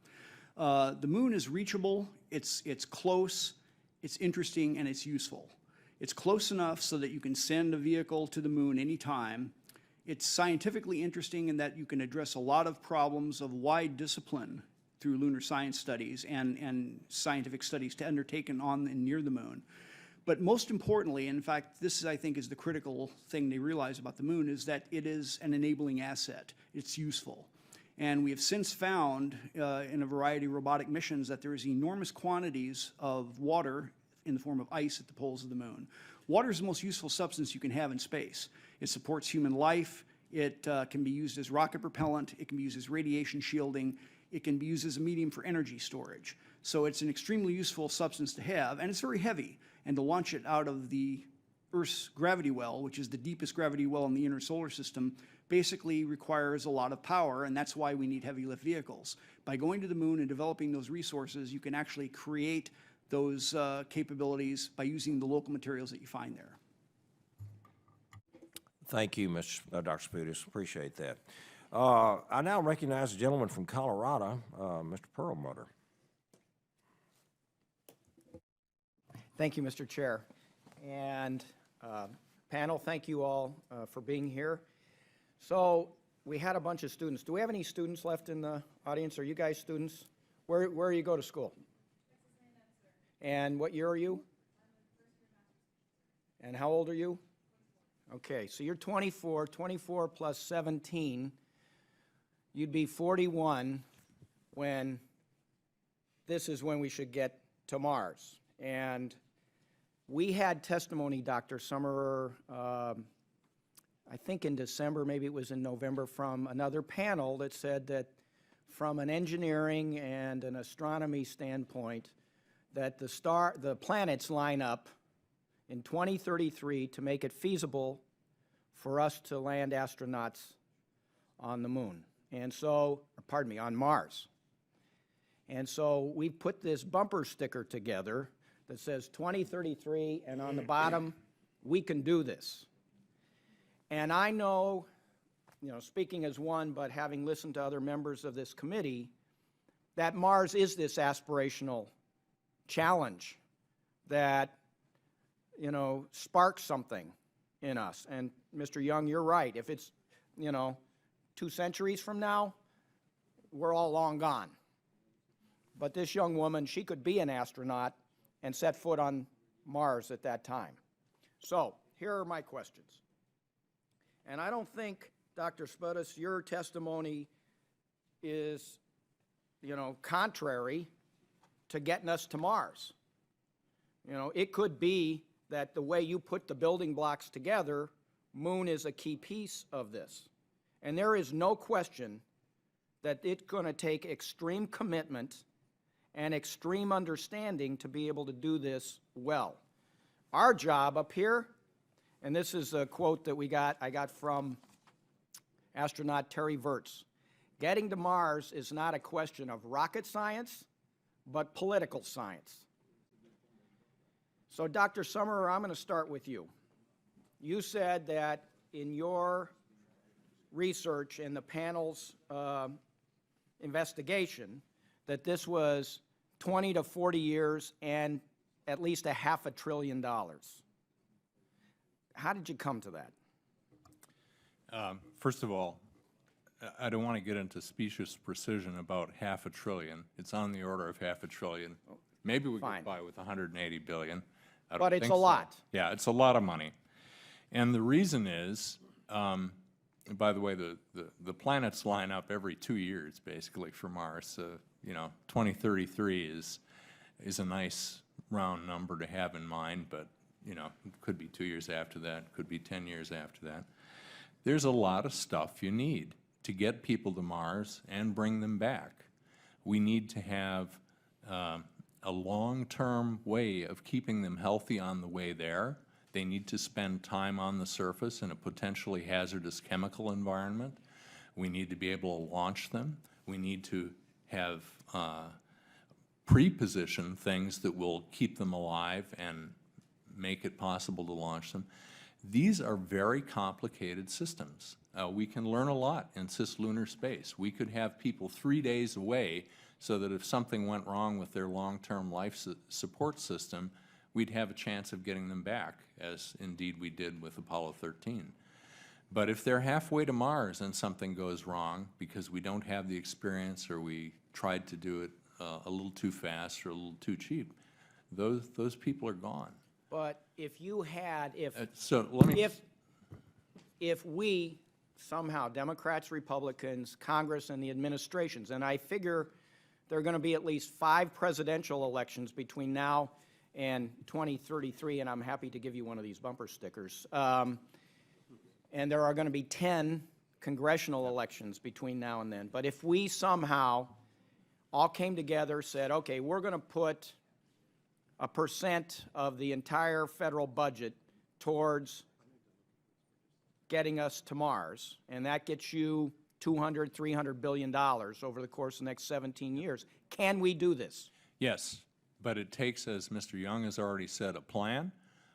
The moon is reachable, it's close, it's interesting, and it's useful. It's close enough so that you can send a vehicle to the moon anytime. It's scientifically interesting in that you can address a lot of problems of wide discipline through lunar science studies and scientific studies to undertaken on and near the moon. But most importantly, in fact, this is, I think, is the critical thing they realize about the moon, is that it is an enabling asset. It's useful. And we have since found in a variety of robotic missions that there is enormous quantities of water in the form of ice at the poles of the moon. Water is the most useful substance you can have in space. It supports human life. It can be used as rocket propellant. It can be used as radiation shielding. It can be used as a medium for energy storage. So it's an extremely useful substance to have, and it's very heavy. And to launch it out of the Earth's gravity well, which is the deepest gravity well in the inner solar system, basically requires a lot of power, and that's why we need heavy lift vehicles. By going to the moon and developing those resources, you can actually create those capabilities by using the local materials that you find there. Thank you, Dr. Spudis. Appreciate that. I now recognize the gentleman from Colorado, Mr. Perlmutter. Thank you, Mr. Chair. And panel, thank you all for being here. So we had a bunch of students. Do we have any students left in the audience? Are you guys students? Where do you go to school? And what year are you? And how old are you? Okay, so you're 24. 24 plus 17. You'd be 41 when this is when we should get to Mars. And we had testimony, Dr. Sommerer, I think in December, maybe it was in November, from another panel that said that from an engineering and an astronomy standpoint, that the planets line up in 2033 to make it feasible for us to land astronauts on the moon. And so, pardon me, on Mars. And so we put this bumper sticker together that says 2033, and on the bottom, we can do this. And I know, speaking as one, but having listened to other members of this committee, that Mars is this aspirational challenge that, sparks something in us. And Mr. Young, you're right. If it's, 2 centuries from now, we're all long gone. But this young woman, she could be an astronaut and set foot on Mars at that time. So here are my questions. And I don't think, Dr. Spudis, your testimony is, contrary to getting us to Mars. It could be that the way you put the building blocks together, moon is a key piece of this. And there is no question that it's going to take extreme commitment and extreme understanding to be able to do this well. Our job up here, and this is a quote that I got from astronaut Terry Virts, getting to Mars is not a question of rocket science, but political science. So Dr. Sommerer, I'm going to start with you. You said that in your research and the panel's investigation that this was 20 to 40 years and at least $500 billion. How did you come to that? First of all, I don't want to get into specious precision about $500 billion. It's on the order of $500 billion. Maybe we Fine. get by with $180 billion. I don't But it's think a so. lot. Yeah, it's a lot of money. And the reason is, by the way, the planets line up every 2 years, basically, for Mars. So, 2033 is a nice round number to have in mind, but, it could be 2 years after that, could be 10 years after that. There's a lot of stuff you need to get people to Mars and bring them back. We need to have a long-term way of keeping them healthy on the way there. They need to spend time on the surface in a potentially hazardous chemical environment. We need to be able to launch them. We need to have pre-position things that will keep them alive and make it possible to launch them. These are very complicated systems. We can learn a lot in cislunar space. We could have people 3 days away so that if something went wrong with their long-term life support system, we'd have a chance of getting them back, as indeed we did with Apollo 13. But if they're halfway to Mars and something goes wrong because we don't have the experience or we tried to do it a little too fast or a little too cheap, those people are gone. But if you had, So let me... if we somehow, Democrats, Republicans, Congress, and the administrations, and I figure there are going to be at least 5 presidential elections between now and 2033, and I'm happy to give you one of these bumper stickers. And there are going to be 10 congressional elections between now and then. But if we somehow all came together, said, okay, we're going to put a % of the entire federal budget towards getting us to Mars, and that gets you $200, $300 billion over the course of the next 17 years. Can we do this? Yes, But it takes, as Mr. Young has already said, a plan,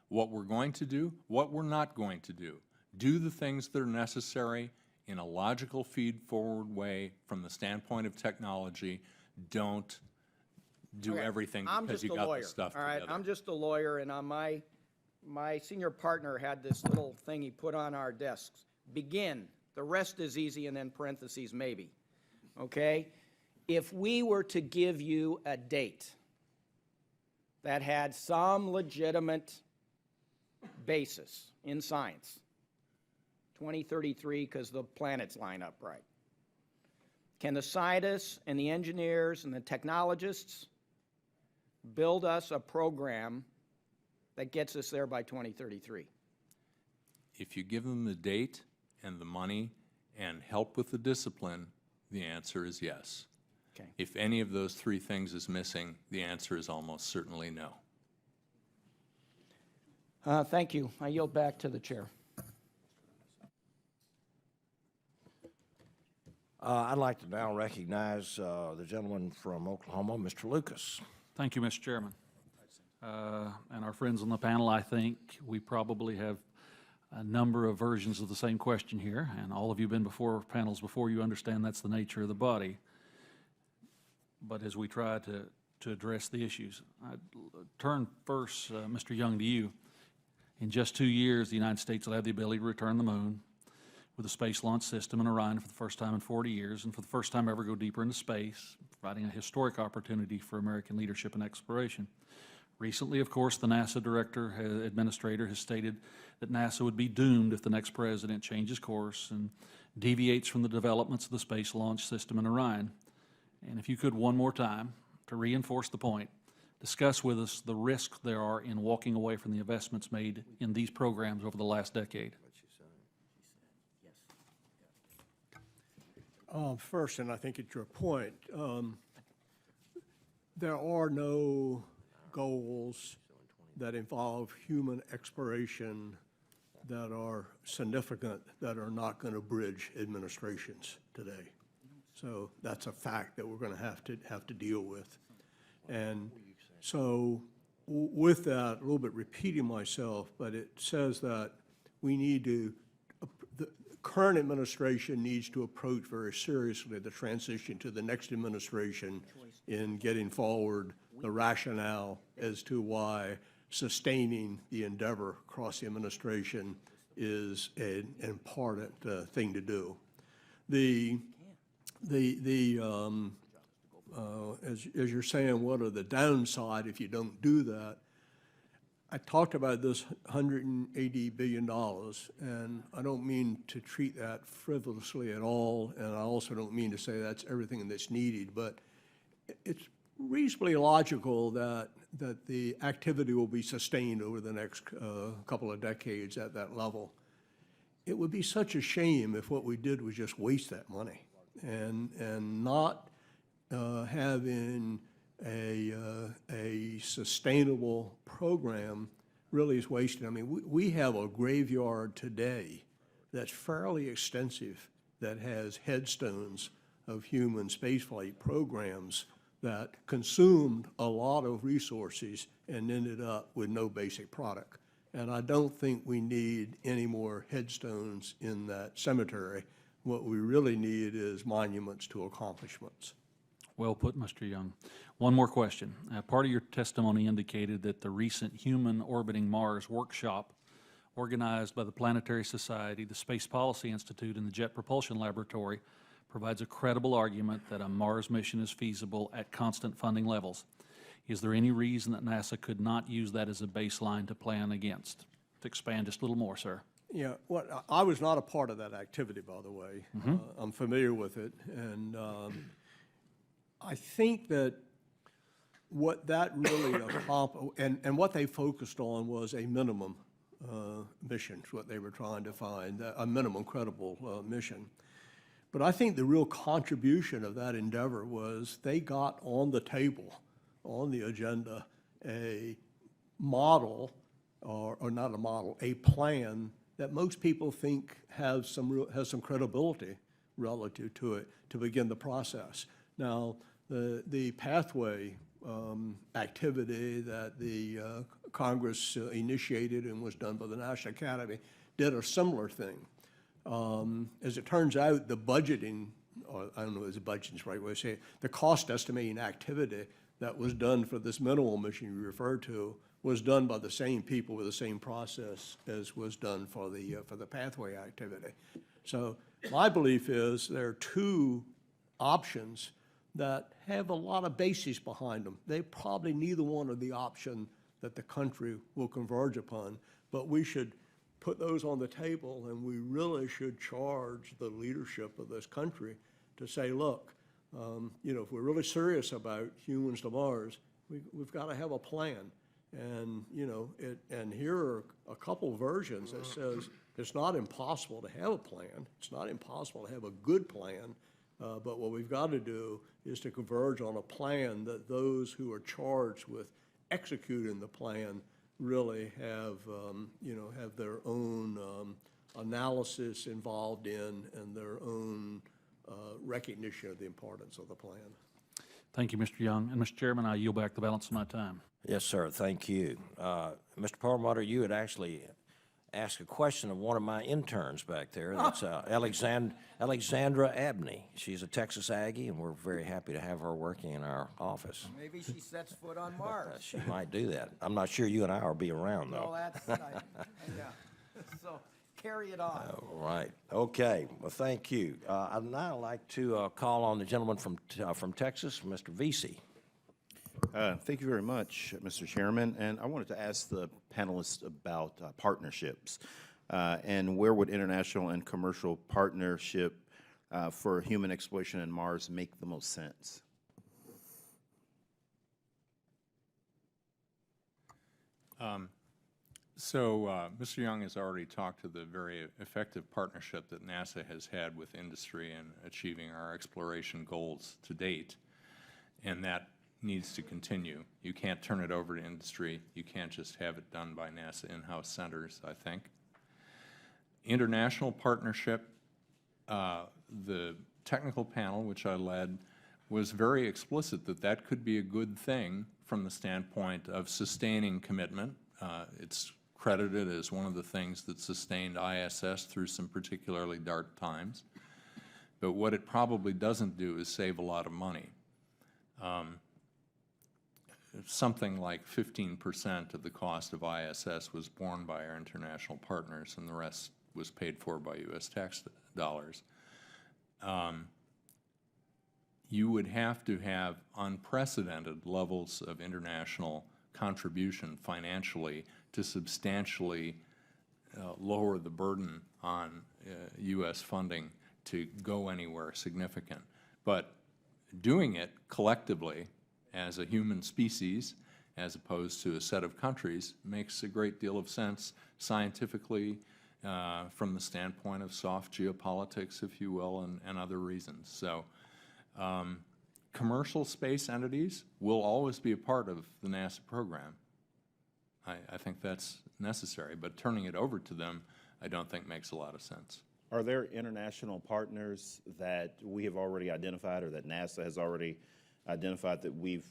what we're going to do, what we're not going to do. Do the things that are necessary in a logical feed-forward way from the standpoint of technology. Don't do Okay, everything I'm because just you a got lawyer, the stuff all right? together. I'm just a lawyer, and on my senior partner had this little thing he put on our desks. Begin. The rest is easy, and then parentheses, maybe. Okay? If we were to give you a date that had some legitimate basis in science, 2033, because the planets line up right, can the scientists and the engineers and the technologists build us a program that gets us there by 2033? If you give them the date and the money and help with the discipline, the answer is yes. Okay. If any of those three things is missing, the answer is almost certainly no. Thank you. I yield back to the chair. I'd like to now recognize the gentleman from Oklahoma, Mr. Lucas. Thank you, Mr. Chairman. And our friends on the panel, I think we probably have a number of versions of the same question here, and all of you have been before panels before, you understand that's the nature of the body. But as we try to address the issues, I'd turn first, Mr. Young, to you. In just 2 years, the United States will have the ability to return the moon with a space launch system in Orion for the first time in 40 years, and for the first time ever go deeper into space, providing a historic opportunity for American leadership and exploration. Recently, of course, the NASA administrator has stated that NASA would be doomed if the next president changes course and deviates from the developments of the space launch system in Orion. And if you could, one more time, to reinforce the point, discuss with us the risks there are in walking away from the investments made in these programs over the last decade. First, and I think it's your point, there are no goals that involve human exploration that are significant that are not going to bridge administrations today. So that's a fact that we're going to have to deal with. And so with that, a little bit repeating myself, but it says that we need to, the current administration needs to approach very seriously the transition to the next administration in getting forward the rationale as to why sustaining the endeavor across the administration is an important thing to do. As you're saying, what are the downside if you don't do that? I talked about this $180 billion, and I don't mean to treat that frivolously at all, and I also don't mean to say that's everything that's needed, but it's reasonably logical that the activity will be sustained over the next couple of decades at that level. It would be such a shame if what we did was just waste that money and not having a sustainable program really is wasted. I mean, we have a graveyard today that's fairly extensive that has headstones of human spaceflight programs that consumed a lot of resources and ended up with no basic product. And I don't think we need any more headstones in that cemetery. What we really need is monuments to accomplishments. Well put, Mr. Young. One more question. Part of your testimony indicated that the recent Human Orbiting Mars workshop organized by the Planetary Society, the Space Policy Institute, and the Jet Propulsion Laboratory provides a credible argument that a Mars mission is feasible at constant funding levels. Is there any reason that NASA could not use that as a baseline to plan against? To expand just a little more, sir. Yeah, well, I was not a part of that activity, by the way. I'm familiar with it, and I think that what that really accomplished, and what they focused on was a minimum mission, what they were trying to find, a minimum credible mission. But I think the real contribution of that endeavor was they got on the table, on the agenda, a model, or not a model, a plan that most people think has some credibility relative to it to begin the process. Now, the pathway activity that the Congress initiated and was done by the National Academy, did a similar thing. As it turns out, the budgeting, or I don't know if the budgeting is the right way to say it, the cost estimating activity that was done for this minimal mission you referred to was done by the same people with the same process as was done for the pathway activity. So my belief is there are two options that have a lot of basis behind them. They probably neither one of the option that the country will converge upon, but we should put those on the table, and we really should charge the leadership of this country to say, look, you know, if we're really serious about humans to Mars, we've got to have a plan. And, you know, and here are a couple versions that says it's not impossible to have a plan. It's not impossible to have a good plan. But what we've got to do is to converge on a plan that those who are charged with executing the plan really have, you know, have their own analysis involved in and their own recognition of the importance of the plan. Thank you, Mr. Young. And Mr. Chairman, I yield back the balance of my time. Yes, sir, thank you. Mr. Perlmutter, you had actually asked a question of one of my interns back there. That's Alexandra Abney. She's a Texas Aggie, and we're very happy to have her working in our office. Maybe she sets foot on Mars. She might do that. I'm not sure you and I will be around, though. Well, that's, yeah. So carry it on. All right. Okay. Well, thank you. I'd now like to call on the gentleman from Texas, Mr. Vesey. Thank you very much, Mr. Chairman. And I wanted to ask the panelists about partnerships and where would international and commercial partnership for human exploration in Mars make the most sense? Mr. Young has already talked to the very effective partnership that NASA has had with industry in achieving our exploration goals to date, and that needs to continue. You can't turn it over to industry. You can't just have it done by NASA in-house centers, I think. International partnership, the technical panel, which I led, was very explicit that that could be a good thing from the standpoint of sustaining commitment. It's credited as one of the things that sustained ISS through some particularly dark times. But what it probably doesn't do is save a lot of money. Something like 15% of the cost of ISS was borne by our international partners, and the rest was paid for by U.S. tax dollars. You would have to have unprecedented levels of international contribution financially to substantially lower the burden on U.S. funding to go anywhere significant. But doing it collectively as a human species, as opposed to a set of countries, makes a great deal of sense scientifically from the standpoint of soft geopolitics, if you will, and other reasons. So commercial space entities will always be a part of the NASA program. I think that's necessary, but turning it over to them, I don't think makes a lot of sense. Are there international partners that we have already identified or that NASA has already identified that we've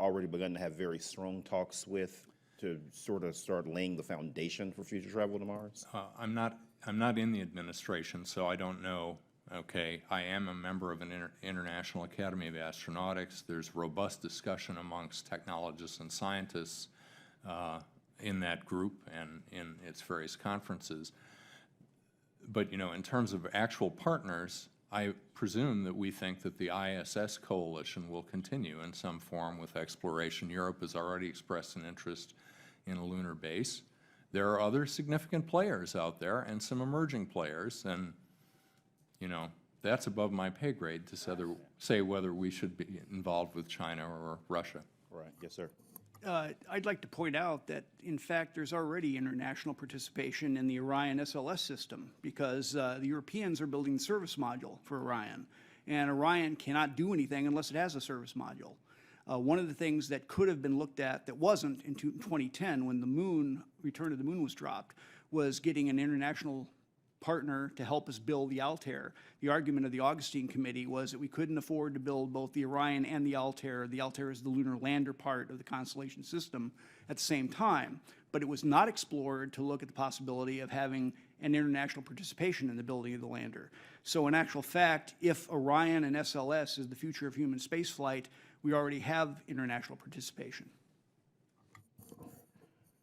already begun to have very strong talks with to sort of start laying the foundation for future travel to Mars? I'm not in the administration, so I don't know. Okay, I am a member of an International Academy of Astronautics. There's robust discussion amongst technologists and scientists in that group and in its various conferences. But, you know, in terms of actual partners, I presume that we think that the ISS coalition will continue in some form with exploration. Europe has already expressed an interest in a lunar base. There are other significant players out there and some emerging players, and, you know, that's above my pay grade to say whether we should be involved with China or Russia. Right. Yes, sir. I'd like to point out that, in fact, there's already international participation in the Orion SLS system because the Europeans are building the service module for Orion, and Orion cannot do anything unless it has a service module. One of the things that could have been looked at that wasn't in 2010 when the moon, return to the moon was dropped, was getting an international partner to help us build the Altair. The argument of the Augustine Committee was that we couldn't afford to build both the Orion and the Altair. The Altair is the lunar lander part of the constellation system at the same time. But it was not explored to look at the possibility of having an international participation in the building of the lander. So in actual fact, if Orion and SLS is the future of human spaceflight, we already have international participation.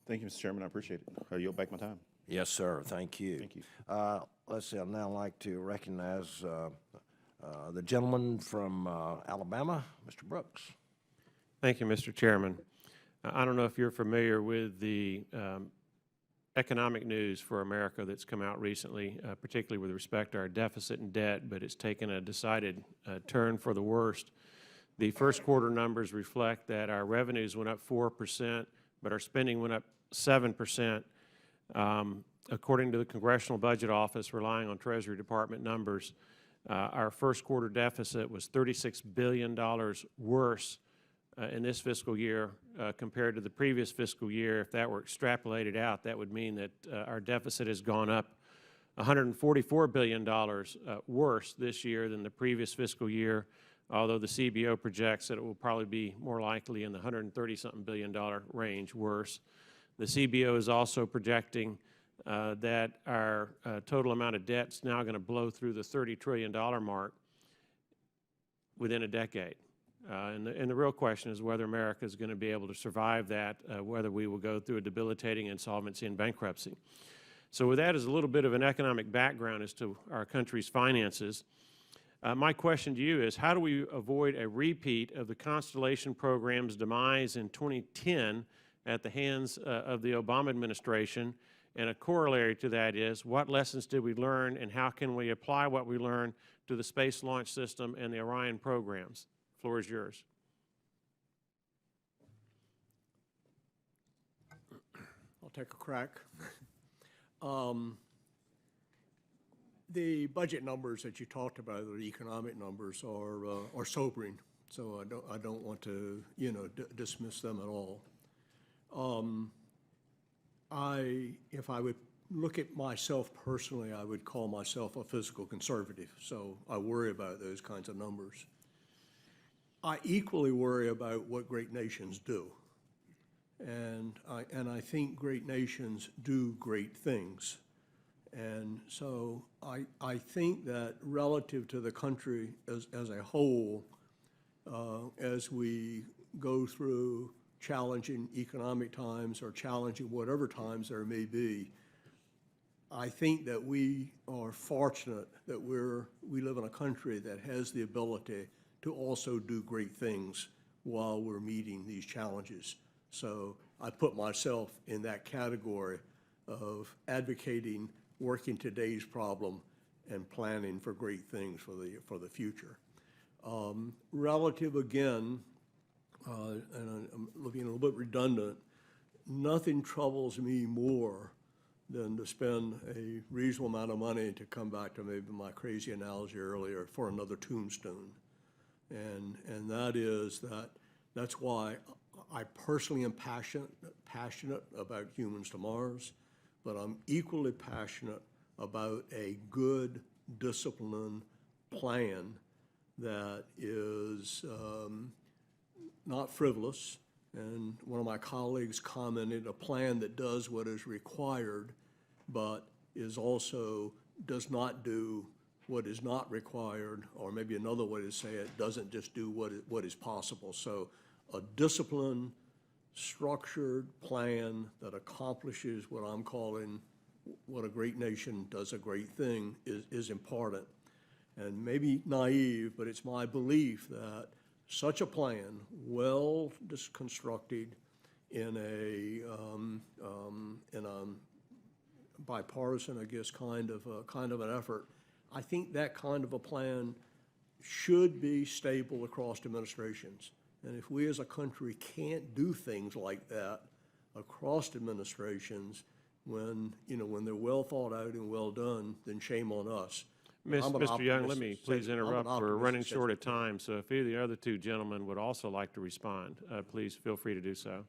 Thank you, Mr. Chairman. I appreciate it. I yield back my time. Yes, sir. Thank you. Thank you. Let's see, I'd now like to recognize the gentleman from Alabama, Mr. Brooks. Thank you, Mr. Chairman. I don't know if you're familiar with the economic news for America that's come out recently, particularly with respect to our deficit and debt, but it's taken a decided turn for the worst. The first quarter numbers reflect that our revenues went up 4%, but our spending went up 7%. According to the Congressional Budget Office, relying on Treasury Department numbers, our first quarter deficit was $36 billion worse in this fiscal year compared to the previous fiscal year. If that were extrapolated out, that would mean that our deficit has gone up $144 billion worse this year than the previous fiscal year, although the CBO projects that it will probably be more likely in the $130-something billion range worse. The CBO is also projecting that our total amount of debt is now going to blow through the $30 trillion mark within a decade. And the real question is whether America is going to be able to survive that, whether we will go through a debilitating insolvency and bankruptcy. So with that as a little bit of an economic background as to our country's finances, my question to you is, how do we avoid a repeat of the Constellation program's demise in 2010 at the hands of the Obama administration? And a corollary to that is, what lessons did we learn, and how can we apply what we learned to the Space Launch System and the Orion programs? The floor is yours. I'll take a crack. The budget numbers that you talked about, the economic numbers, are sobering. So I don't want to, dismiss them at all. If I would look at myself personally, I would call myself a fiscal conservative. So I worry about those kinds of numbers. I equally worry about what great nations do. And I think great nations do great things. And so I think that relative to the country as a whole, as we go through challenging economic times or challenging whatever times there may be, I think that we are fortunate that we live in a country that has the ability to also do great things while we're meeting these challenges. So I put myself in that category of advocating working today's problem and planning for great things for the future. Relative again, and I'm being a little bit redundant, nothing troubles me more than to spend a reasonable amount of money, to come back to maybe my crazy analogy earlier, for another tombstone. And that's why I personally am passionate about humans to Mars, but I'm equally passionate about a good, disciplined plan that is not frivolous. And one of my colleagues commented, a plan that does what is required, but is also does not do what is not required, or maybe another way to say it, doesn't just do what is possible. So a disciplined, structured plan that accomplishes what I'm calling what a great nation does a great thing is important. And maybe naive, but it's my belief that such a plan, well constructed in a bipartisan, I guess, kind of an effort, I think that kind of a plan should be stable across administrations. And if we as a country can't do things like that across administrations, when they're well thought out and well done, then shame on us. Mr. Young, let me please interrupt. We're running short of time, so if either of the other two gentlemen would also like to respond, please feel free to do so.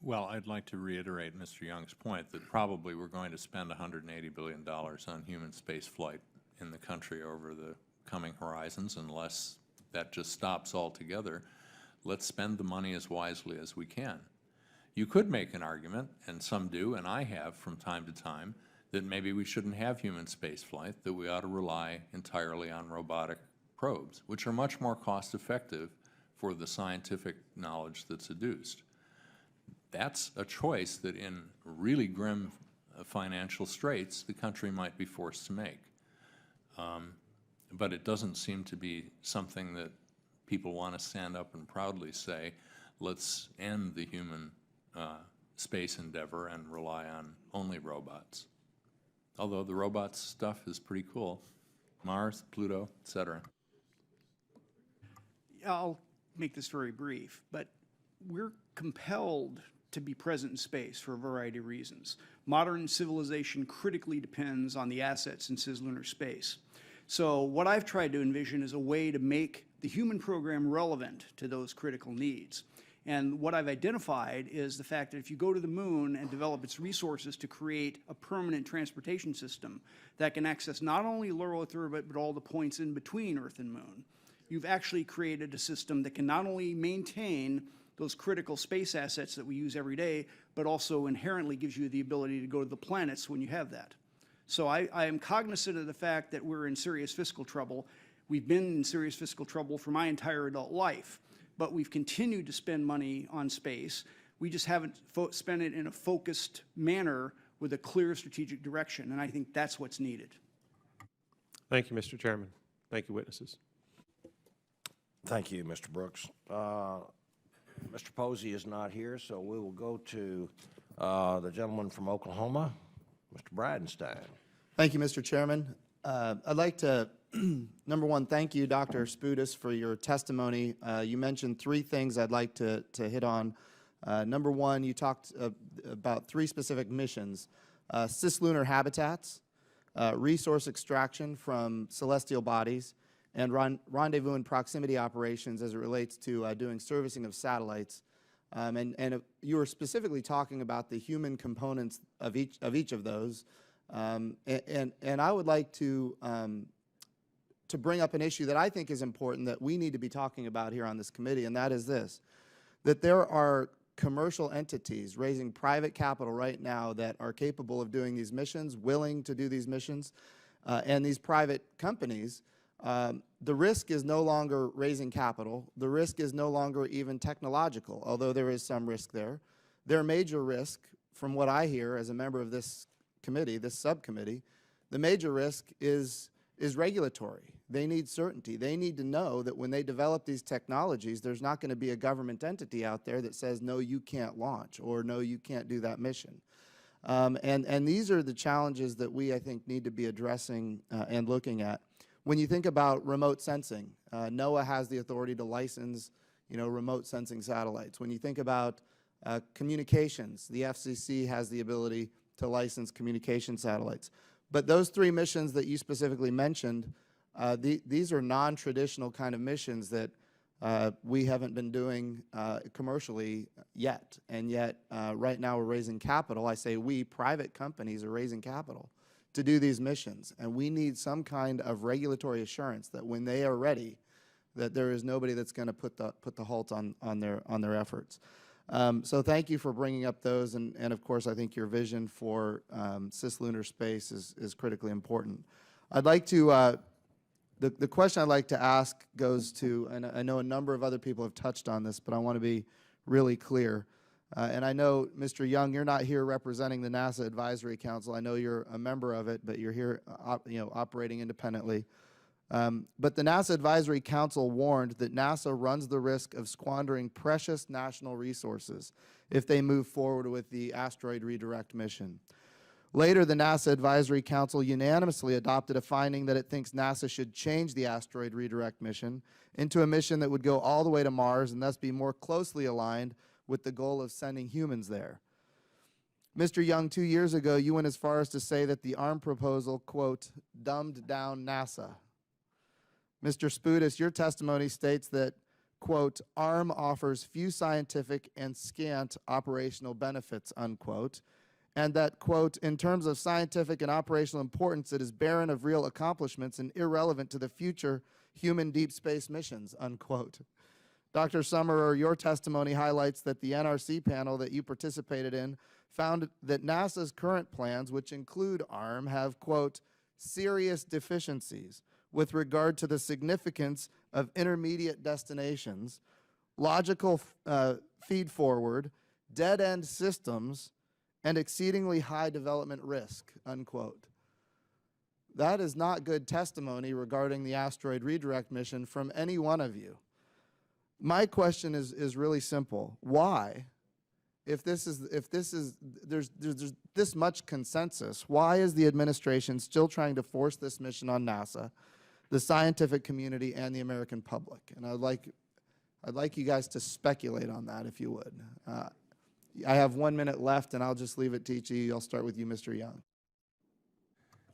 Well, I'd like to reiterate Mr. Young's point that probably we're going to spend $180 billion on human space flight in the country over the coming horizons, unless that just stops altogether. Let's spend the money as wisely as we can. You could make an argument, and some do, and I have from time to time, that maybe we shouldn't have human space flight, that we ought to rely entirely on robotic probes, which are much more cost-effective for the scientific knowledge that's adduced. That's a choice that in really grim financial straits the country might be forced to make. But it doesn't seem to be something that people want to stand up and proudly say, let's end the human space endeavor and rely on only robots. Although the robots stuff is pretty cool. Mars, Pluto, et cetera. I'll make this very brief, but we're compelled to be present in space for a variety of reasons. Modern civilization critically depends on the assets in cislunar space. So what I've tried to envision is a way to make the human program relevant to those critical needs. And what I've identified is the fact that if you go to the moon and develop its resources to create a permanent transportation system that can access not only low Earth orbit, but all the points in between Earth and moon, you've actually created a system that can not only maintain those critical space assets that we use every day, but also inherently gives you the ability to go to the planets when you have that. So I am cognizant of the fact that we're in serious fiscal trouble. We've been in serious fiscal trouble for my entire adult life, but we've continued to spend money on space. We just haven't spent it in a focused manner with a clear strategic direction, and I think that's what's needed. Thank you, Mr. Chairman. Thank you, witnesses. Thank you, Mr. Brooks. Mr. Posey is not here, so we will go to the gentleman from Oklahoma, Mr. Bridenstine. Thank you, Mr. Chairman. I'd like to, number one, thank you, Dr. Spudis, for your testimony. You mentioned three things I'd like to hit on. Number one, you talked about three specific missions: cislunar habitats, resource extraction from celestial bodies, and rendezvous and proximity operations as it relates to doing servicing of satellites. And you were specifically talking about the human components of each of those. And I would like to bring up an issue that I think is important that we need to be talking about here on this committee, and that is this: that there are commercial entities raising private capital right now that are capable of doing these missions, willing to do these missions, and these private companies. The risk is no longer raising capital. The risk is no longer even technological, although there is some risk there. Their major risk, from what I hear as a member of this committee, this subcommittee, the major risk is regulatory. They need certainty. They need to know that when they develop these technologies, there's not going to be a government entity out there that says, no, you can't launch, or no, you can't do that mission. And these are the challenges that we, I think, need to be addressing and looking at. When you think about remote sensing, NOAA has the authority to license, remote sensing satellites. When you think about communications, the FCC has the ability to license communication satellites. But those three missions that you specifically mentioned, these are non-traditional kind of missions that we haven't been doing commercially yet. And yet, right now we're raising capital. I say we, private companies, are raising capital to do these missions. And we need some kind of regulatory assurance that when they are ready, that there is nobody that's going to put the halt on their efforts. So thank you for bringing up those, and of course I think your vision for cislunar space is critically important. I'd like to, the question I'd like to ask goes to, and I know a number of other people have touched on this, but I want to be really clear. And I know, Mr. Young, you're not here representing the NASA Advisory Council. I know you're a member of it, but you're here operating independently. But the NASA Advisory Council warned that NASA runs the risk of squandering precious national resources if they move forward with the asteroid redirect mission. Later, the NASA Advisory Council unanimously adopted a finding that it thinks NASA should change the asteroid redirect mission into a mission that would go all the way to Mars and thus be more closely aligned with the goal of sending humans there. Mr. Young, 2 years ago, you went as far as to say that the ARM proposal, quote, dumbed down NASA. Mr. Spudis, your testimony states that, quote, ARM offers few scientific and scant operational benefits, unquote, and that, quote, in terms of scientific and operational importance, it is barren of real accomplishments and irrelevant to the future human deep space missions, unquote. Dr. Sommerer, your testimony highlights that the NRC panel that you participated in found that NASA's current plans, which include ARM, have, quote, serious deficiencies with regard to the significance of intermediate destinations, logical feed-forward, dead-end systems, and exceedingly high development risk, unquote. That is not good testimony regarding the asteroid redirect mission from any one of you. My question is really simple. Why? If there's this much consensus, why is the administration still trying to force this mission on NASA, the scientific community, and the American public? And I'd like you guys to speculate on that, if you would. I have 1 minute left, and I'll just leave it to each of you. I'll start with you, Mr. Young.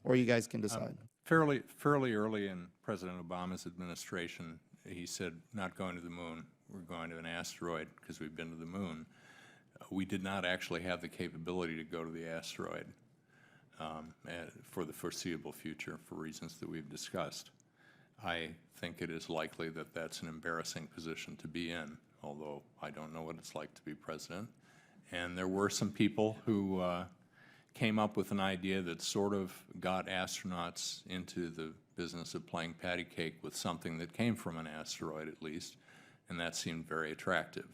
Or you guys can decide. Fairly early in President Obama's administration, he said, not going to the moon, we're going to an asteroid because we've been to the moon. We did not actually have the capability to go to the asteroid for the foreseeable future for reasons that we've discussed. I think it is likely that that's an embarrassing position to be in, although I don't know what it's like to be president. And there were some people who came up with an idea that sort of got astronauts into the business of playing patty cake with something that came from an asteroid, at least, and that seemed very attractive.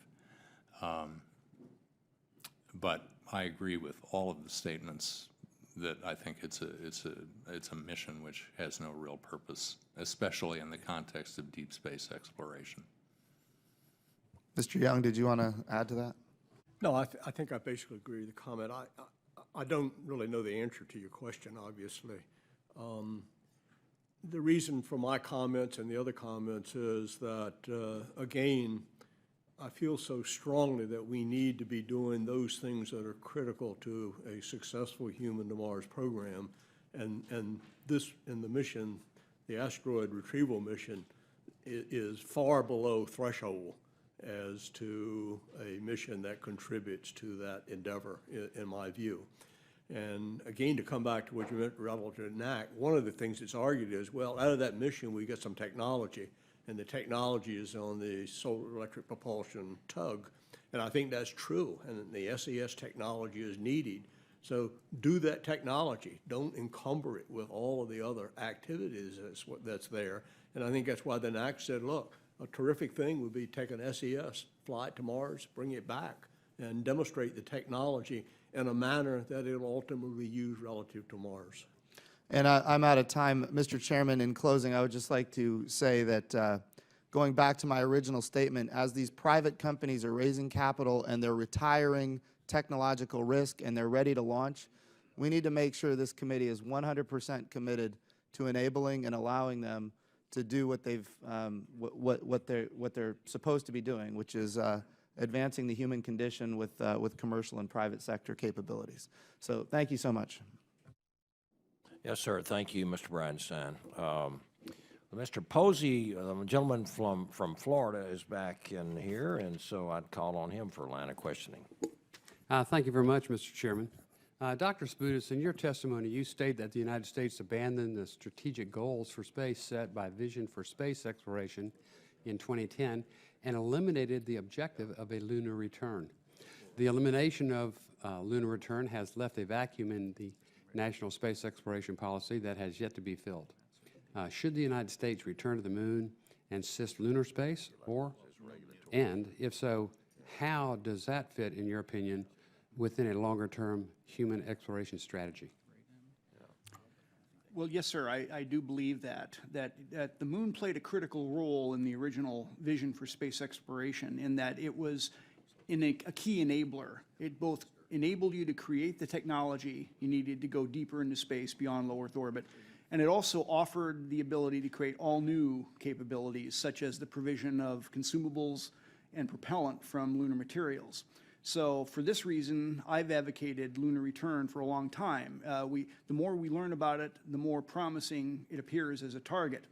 But I agree with all of the statements that I think it's a mission which has no real purpose, especially in the context of deep space exploration. Mr. Young, did you want to add to that? No, I think I basically agree with the comment. I don't really know the answer to your question, obviously. The reason for my comments and the other comments is that, again, I feel so strongly that we need to be doing those things that are critical to a successful human to Mars program. And this, in the mission, the asteroid retrieval mission, is far below threshold as to a mission that contributes to that endeavor, in my view. And again, to come back to what you meant relative to NAC, one of the things that's argued is, well, out of that mission, we get some technology, and the technology is on the solar electric propulsion tug. And I think that's true, and the SES technology is needed. So do that technology. Don't encumber it with all of the other activities that's there. And I think that's why the NAC said, look, a terrific thing would be take an SES, fly it to Mars, bring it back, and demonstrate the technology in a manner that it'll ultimately be used relative to Mars. And I'm out of time. Mr. Chairman, in closing, I would just like to say that going back to my original statement, as these private companies are raising capital and they're retiring technological risk and they're ready to launch, we need to make sure this committee is 100% committed to enabling and allowing them to do what they've what they're supposed to be doing, which is advancing the human condition with commercial and private sector capabilities. So thank you so much. Yes, sir. Thank you, Mr. Bridenstine. Mr. Posey, the gentleman from Florida, is back in here, and so I'd call on him for a line of questioning. Thank you very much, Mr. Chairman. Dr. Spudis, in your testimony, you state that the United States abandoned the strategic goals for space set by Vision for Space Exploration in 2010 and eliminated the objective of a lunar return. The elimination of lunar return has left a vacuum in the national space exploration policy that has yet to be filled. Should the United States return to the moon and assist lunar space, and if so, how does that fit, in your opinion, within a longer-term human exploration strategy? Well, yes, sir. I do believe that the moon played a critical role in the original vision for space exploration, in that it was a key enabler. It both enabled you to create the technology you needed to go deeper into space beyond low Earth orbit, and it also offered the ability to create all new capabilities, such as the provision of consumables and propellant from lunar materials. So for this reason, I've advocated lunar return for a long time. The more we learn about it, the more promising it appears as a target.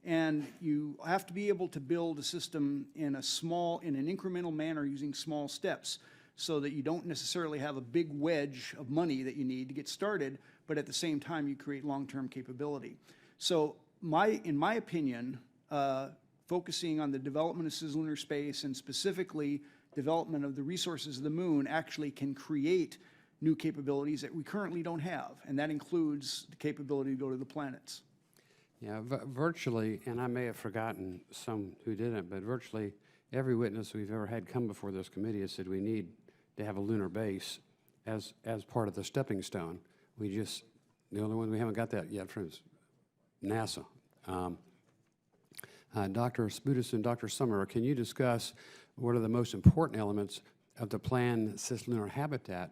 And you have to be able to build a system in an incremental manner using small steps so that you don't necessarily have a big wedge of money that you need to get started, but at the same time you create long-term capability. So in my opinion, focusing on the development of cislunar space and specifically development of the resources of the moon actually can create new capabilities that we currently don't have, and that includes the capability to go to the planets. Yeah, virtually, and I may have forgotten some who didn't, but virtually every witness we've ever had come before this committee has said we need to have a lunar base as part of the stepping stone. The only one we haven't got that yet from is NASA. Dr. Spudis and Dr. Sommerer, can you discuss what are the most important elements of the planned cislunar habitat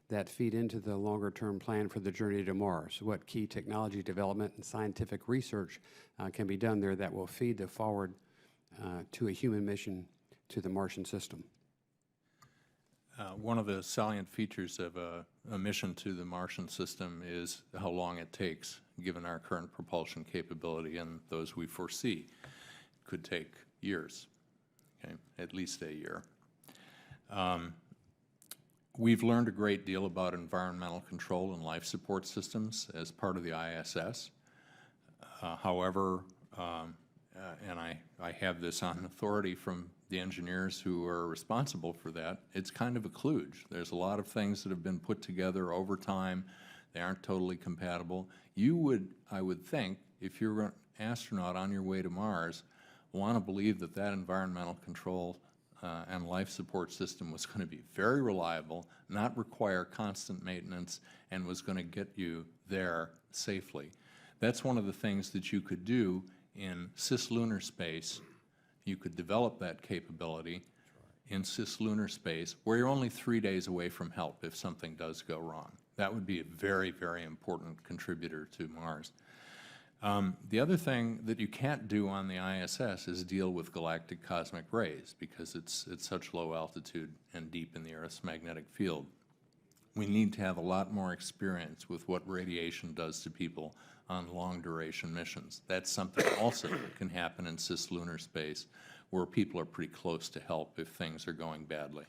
that feed into the longer-term plan for the journey to Mars? What key technology development and scientific research can be done there that will feed the forward to a human mission to the Martian system? One of the salient features of a mission to the Martian system is how long it takes, given our current propulsion capability and those we foresee. It could take years, okay, at least a year. We've learned a great deal about environmental control and life support systems as part of the ISS. However, and I have this on authority from the engineers who are responsible for that, it's kind of a kludge. There's a lot of things that have been put together over time. They aren't totally compatible. I would think, if you're an astronaut on your way to Mars, want to believe that that environmental control and life support system was going to be very reliable, not require constant maintenance, and was going to get you there safely. That's one of the things that you could do in cislunar space. You could develop that capability in cislunar space where you're only 3 days away from help if something does go wrong. That would be a very, very important contributor to Mars. The other thing that you can't do on the ISS is deal with galactic cosmic rays because it's such low altitude and deep in the Earth's magnetic field. We need to have a lot more experience with what radiation does to people on long-duration missions. That's something also that can happen in cislunar space where people are pretty close to help if things are going badly.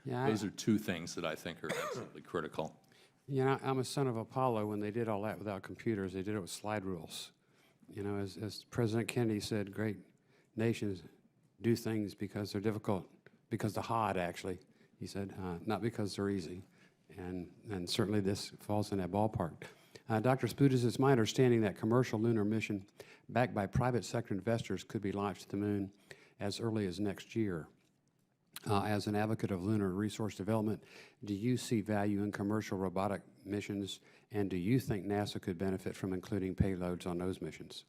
Yeah, Those are two things that I think are absolutely critical. You know, I'm a son of Apollo. When they did all that without computers, they did it with slide rules. You know, as President Kennedy said, great nations do things because they're difficult, because they're hard, actually. He said, not because they're easy. And certainly this falls in that ballpark. Dr. Spudis, it's my understanding that commercial lunar mission backed by private sector investors could be launched to the moon as early as next year. As an advocate of lunar resource development, do you see value in commercial robotic missions, and do you think NASA could benefit from including payloads on those missions?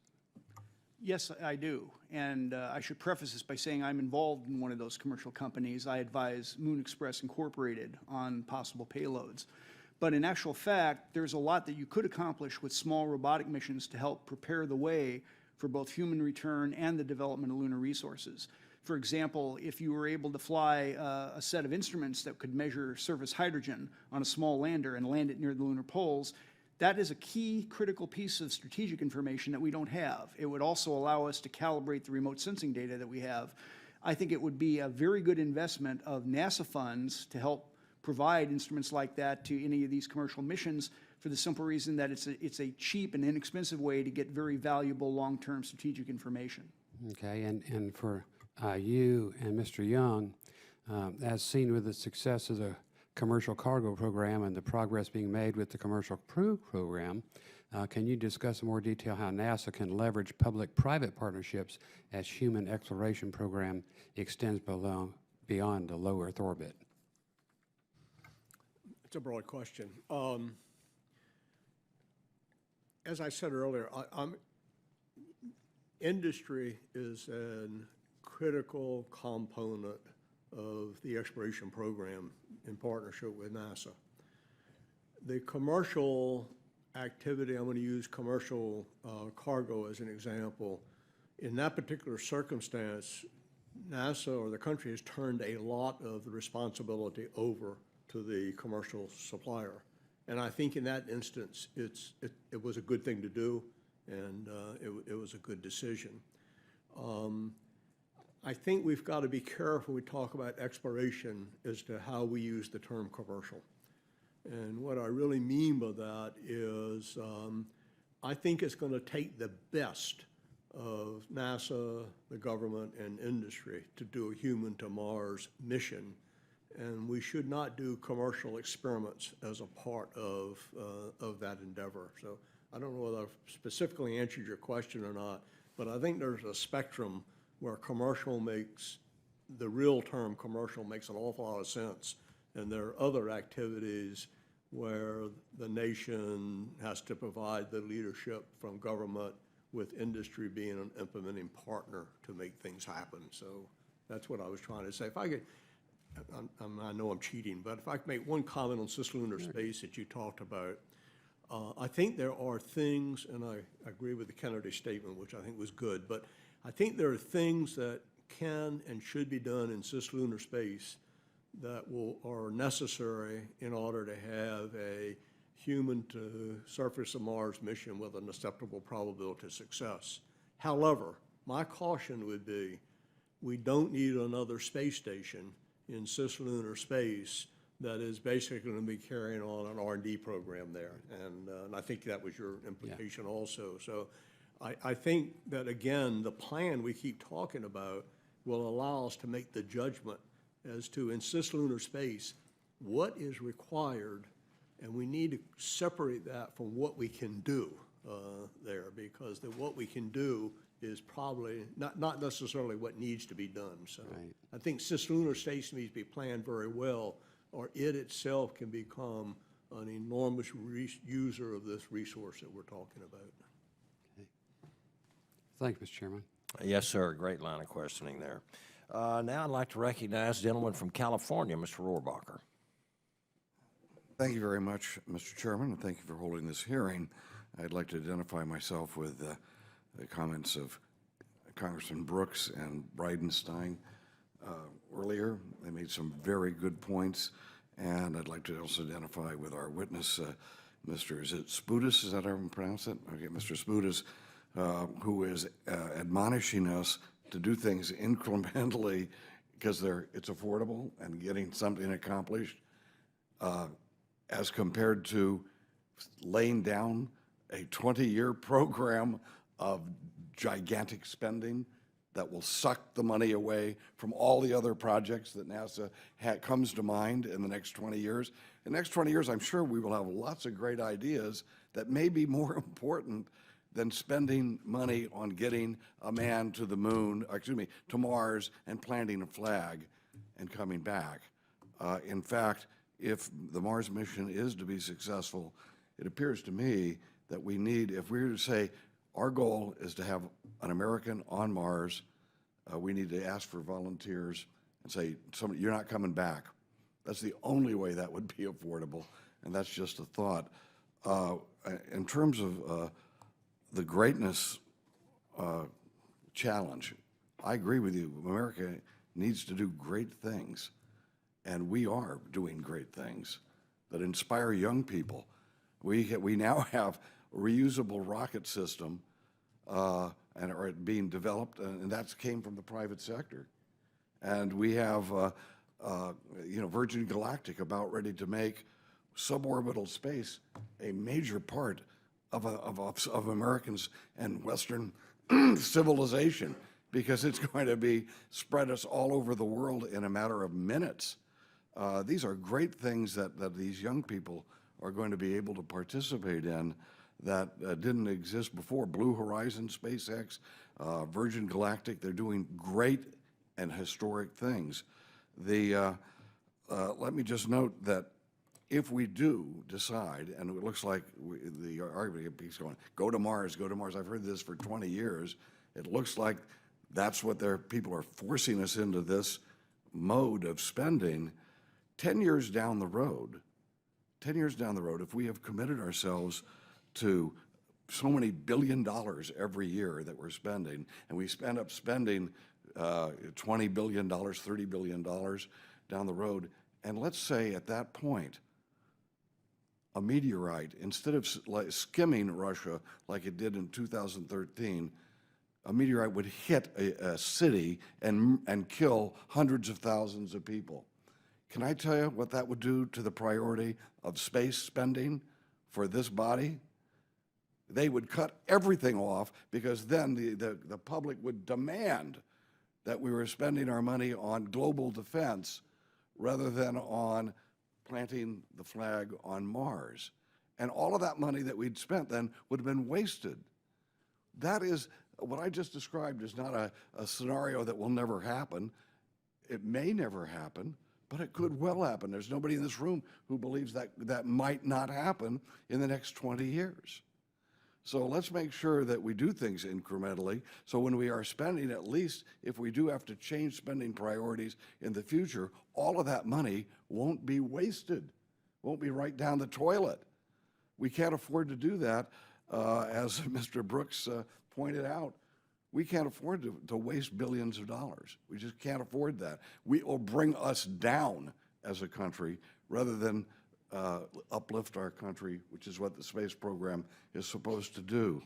Yes, I do. And I should preface this by saying I'm involved in one of those commercial companies. I advise Moon Express Incorporated on possible payloads. But in actual fact, there's a lot that you could accomplish with small robotic missions to help prepare the way for both human return and the development of lunar resources. For example, if you were able to fly a set of instruments that could measure surface hydrogen on a small lander and land it near the lunar poles, that is a key critical piece of strategic information that we don't have. It would also allow us to calibrate the remote sensing data that we have. I think it would be a very good investment of NASA funds to help provide instruments like that to any of these commercial missions for the simple reason that it's a cheap and inexpensive way to get very valuable long-term strategic information. Okay, and for you and Mr. Young, as seen with the success of the commercial cargo program and the progress being made with the commercial crew program, can you discuss in more detail how NASA can leverage public-private partnerships as human exploration program extends beyond the low Earth orbit? It's a broad question. As I said earlier, industry is a critical component of the exploration program in partnership with NASA. The commercial activity, I'm going to use commercial cargo as an example. In that particular circumstance, NASA or the country has turned a lot of the responsibility over to the commercial supplier. And I think in that instance, it was a good thing to do, and it was a good decision. I think we've got to be careful when we talk about exploration as to how we use the term commercial. And what I really mean by that is I think it's going to take the best of NASA, the government, and industry to do a human to Mars mission. And we should not do commercial experiments as a part of that endeavor. So I don't know whether I've specifically answered your question or not, but I think there's a spectrum where commercial makes, the real term commercial makes an awful lot of sense. And there are other activities where the nation has to provide the leadership from government with industry being an implementing partner to make things happen. So that's what I was trying to say. If I could, I know I'm cheating, but if I could make one comment on cislunar space that you talked about, I think there are things, and I agree with the Kennedy statement, which I think was good, but I think there are things that can and should be done in cislunar space that are necessary in order to have a human to surface of Mars mission with an acceptable probability of success. However, my caution would be we don't need another space station in cislunar space that is basically going to be carrying on an R&D program there. And I think that was your implication also. So I think that, again, the plan we keep talking about will allow us to make the judgment as to, in cislunar space, what is required, and we need to separate that from what we can do there, because what we can do is probably not necessarily what needs to be done. So I think cislunar space needs to be planned very well, or it itself can become an enormous user of this resource that we're talking about. Thank you, Mr. Chairman. Yes, sir. Great line of questioning there. Now I'd like to recognize the gentleman from California, Mr. Rohrbacher. Thank you very much, Mr. Chairman, and thank you for holding this hearing. I'd like to identify myself with the comments of Congressman Brooks and Bridenstine earlier. They made some very good points, and I'd like to also identify with our witness, Mr. Is it Spudis? Is that how I pronounce it? Okay, Mr. Spudis, who is admonishing us to do things incrementally because it's affordable and getting something accomplished, as compared to laying down a 20-year program of gigantic spending that will suck the money away from all the other projects that NASA comes to mind in the next 20 years. In the next 20 years, I'm sure we will have lots of great ideas that may be more important than spending money on getting a man to the moon, to Mars, and planting a flag and coming back. In fact, if the Mars mission is to be successful, it appears to me that we need, if we were to say our goal is to have an American on Mars, we need to ask for volunteers and say, you're not coming back. That's the only way that would be affordable, and that's just a thought. In terms of the greatness challenge, I agree with you. America needs to do great things, and we are doing great things that inspire young people. We now have a reusable rocket system and are being developed, and that came from the private sector. And we have, Virgin Galactic about ready to make suborbital space a major part of Americans and Western civilization, because it's going to be spread us all over the world in a matter of minutes. These are great things that these young people are going to be able to participate in that didn't exist before. Blue Horizon, SpaceX, Virgin Galactic, they're doing great and historic things. Let me just note that if we do decide, and it looks like the argument keeps going, go to Mars, go to Mars. I've heard this for 20 years. It looks like that's what people are forcing us into, this mode of spending. 10 years down the road, if we have committed ourselves to so many $1 billion every year that we're spending, and we end up spending $20 billion, $30 billion down the road, and let's say at that point, a meteorite, instead of skimming Russia like it did in 2013, a meteorite would hit a city and kill hundreds of thousands of people. Can I tell you what that would do to the priority of space spending for this body? They would cut everything off, because then the public would demand that we were spending our money on global defense rather than on planting the flag on Mars. And all of that money that we'd spent then would have been wasted. That is, what I just described is not a scenario that will never happen. It may never happen, but it could well happen. There's nobody in this room who believes that that might not happen in the next 20 years. So let's make sure that we do things incrementally, so when we are spending, at least if we do have to change spending priorities in the future, all of that money won't be wasted, won't be right down the toilet. We can't afford to do that, as Mr. Brooks pointed out. We can't afford to waste billions of dollars. We just can't afford that. We will bring us down as a country rather than uplift our country, which is what the space program is supposed to do.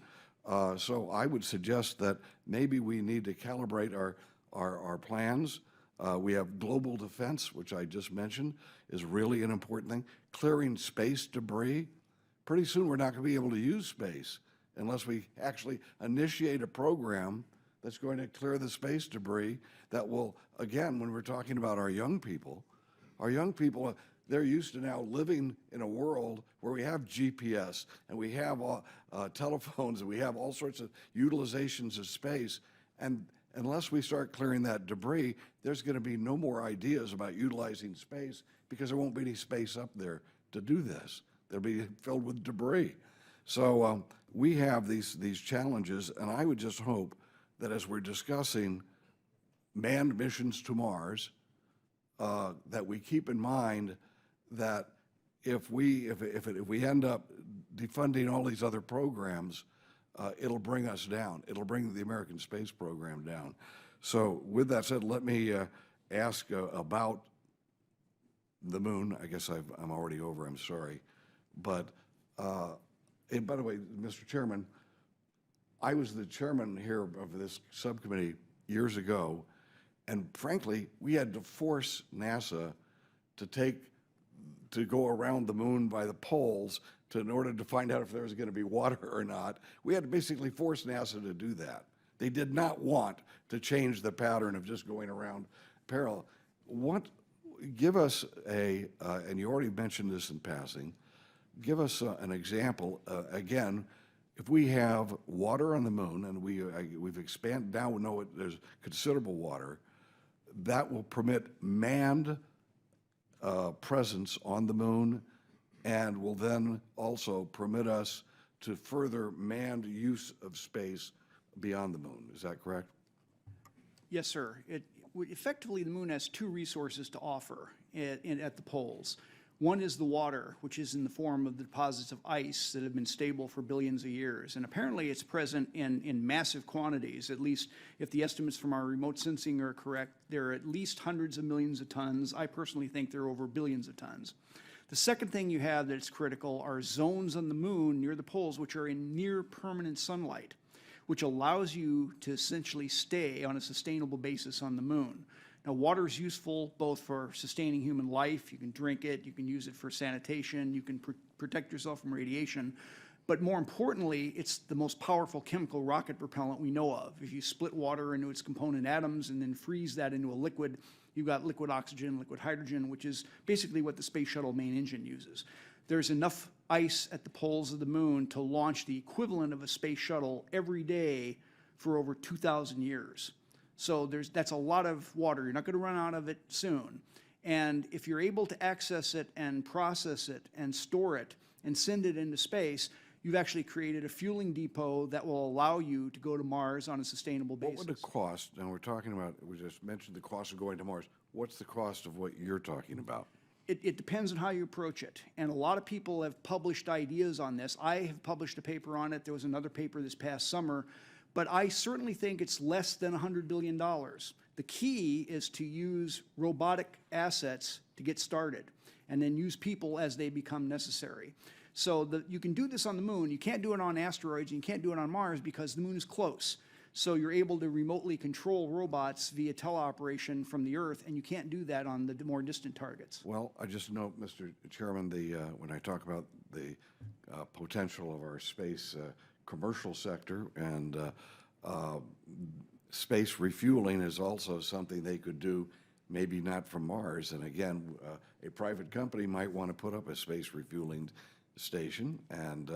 So I would suggest that maybe we need to calibrate our plans. We have global defense, which I just mentioned, is really an important thing. Clearing space debris. Pretty soon we're not going to be able to use space unless we actually initiate a program that's going to clear the space debris that will, again, when we're talking about our young people, they're used to now living in a world where we have GPS and we have telephones and we have all sorts of utilizations of space. And unless we start clearing that debris, there's going to be no more ideas about utilizing space, because there won't be any space up there to do this. They'll be filled with debris. So we have these challenges, and I would just hope that as we're discussing manned missions to Mars, that we keep in mind that if we end up defunding all these other programs, it'll bring us down. It'll bring the American space program down. So with that said, let me ask about the moon. I guess I'm already over, I'm sorry. But, and by the way, Mr. Chairman, I was the chairman here of this subcommittee years ago, and frankly, we had to force NASA to go around the moon by the poles in order to find out if there was going to be water or not. We had to basically force NASA to do that. They did not want to change the pattern of just going around parallel. Give us and you already mentioned this in passing, give us an example. Again, if we have water on the moon, and we've expanded, now we know there's considerable water, that will permit manned presence on the moon, and will then also permit us to further manned use of space beyond the moon. Is that correct? Yes, sir. Effectively, the moon has two resources to offer at the poles. One is the water, which is in the form of the deposits of ice that have been stable for billions of years. And apparently it's present in massive quantities. At least if the estimates from our remote sensing are correct, there are at least hundreds of millions of tons. I personally think there are over billions of tons. The second thing you have that's critical are zones on the moon near the poles which are in near permanent sunlight, which allows you to essentially stay on a sustainable basis on the moon. Now, water is useful both for sustaining human life. You can drink it, you can use it for sanitation, you can protect yourself from radiation. But more importantly, it's the most powerful chemical rocket propellant we know of. If you split water into its component atoms and then freeze that into a liquid, you've got liquid oxygen, liquid hydrogen, which is basically what the space shuttle main engine uses. There's enough ice at the poles of the moon to launch the equivalent of a space shuttle every day for over 2,000 years. So that's a lot of water. You're not going to run out of it soon. And if you're able to access it and process it and store it and send it into space, you've actually created a fueling depot that will allow you to go to Mars on a sustainable basis. What would the cost, and we're talking about, we just mentioned the cost of going to Mars. What's the cost of what you're talking about? It depends on how you approach it. And a lot of people have published ideas on this. I have published a paper on it. There was another paper this past summer. But I certainly think it's less than $100 billion. The key is to use robotic assets to get started, and then use people as they become necessary. So you can do this on the moon. You can't do it on asteroids, and you can't do it on Mars because the moon is close. So you're able to remotely control robots via teleoperation from the Earth, and you can't do that on the more distant targets. Well, I just note, Mr. Chairman, when I talk about the potential of our space commercial sector and space refueling is also something they could do, maybe not from Mars. And again, a private company might want to put up a space refueling station, and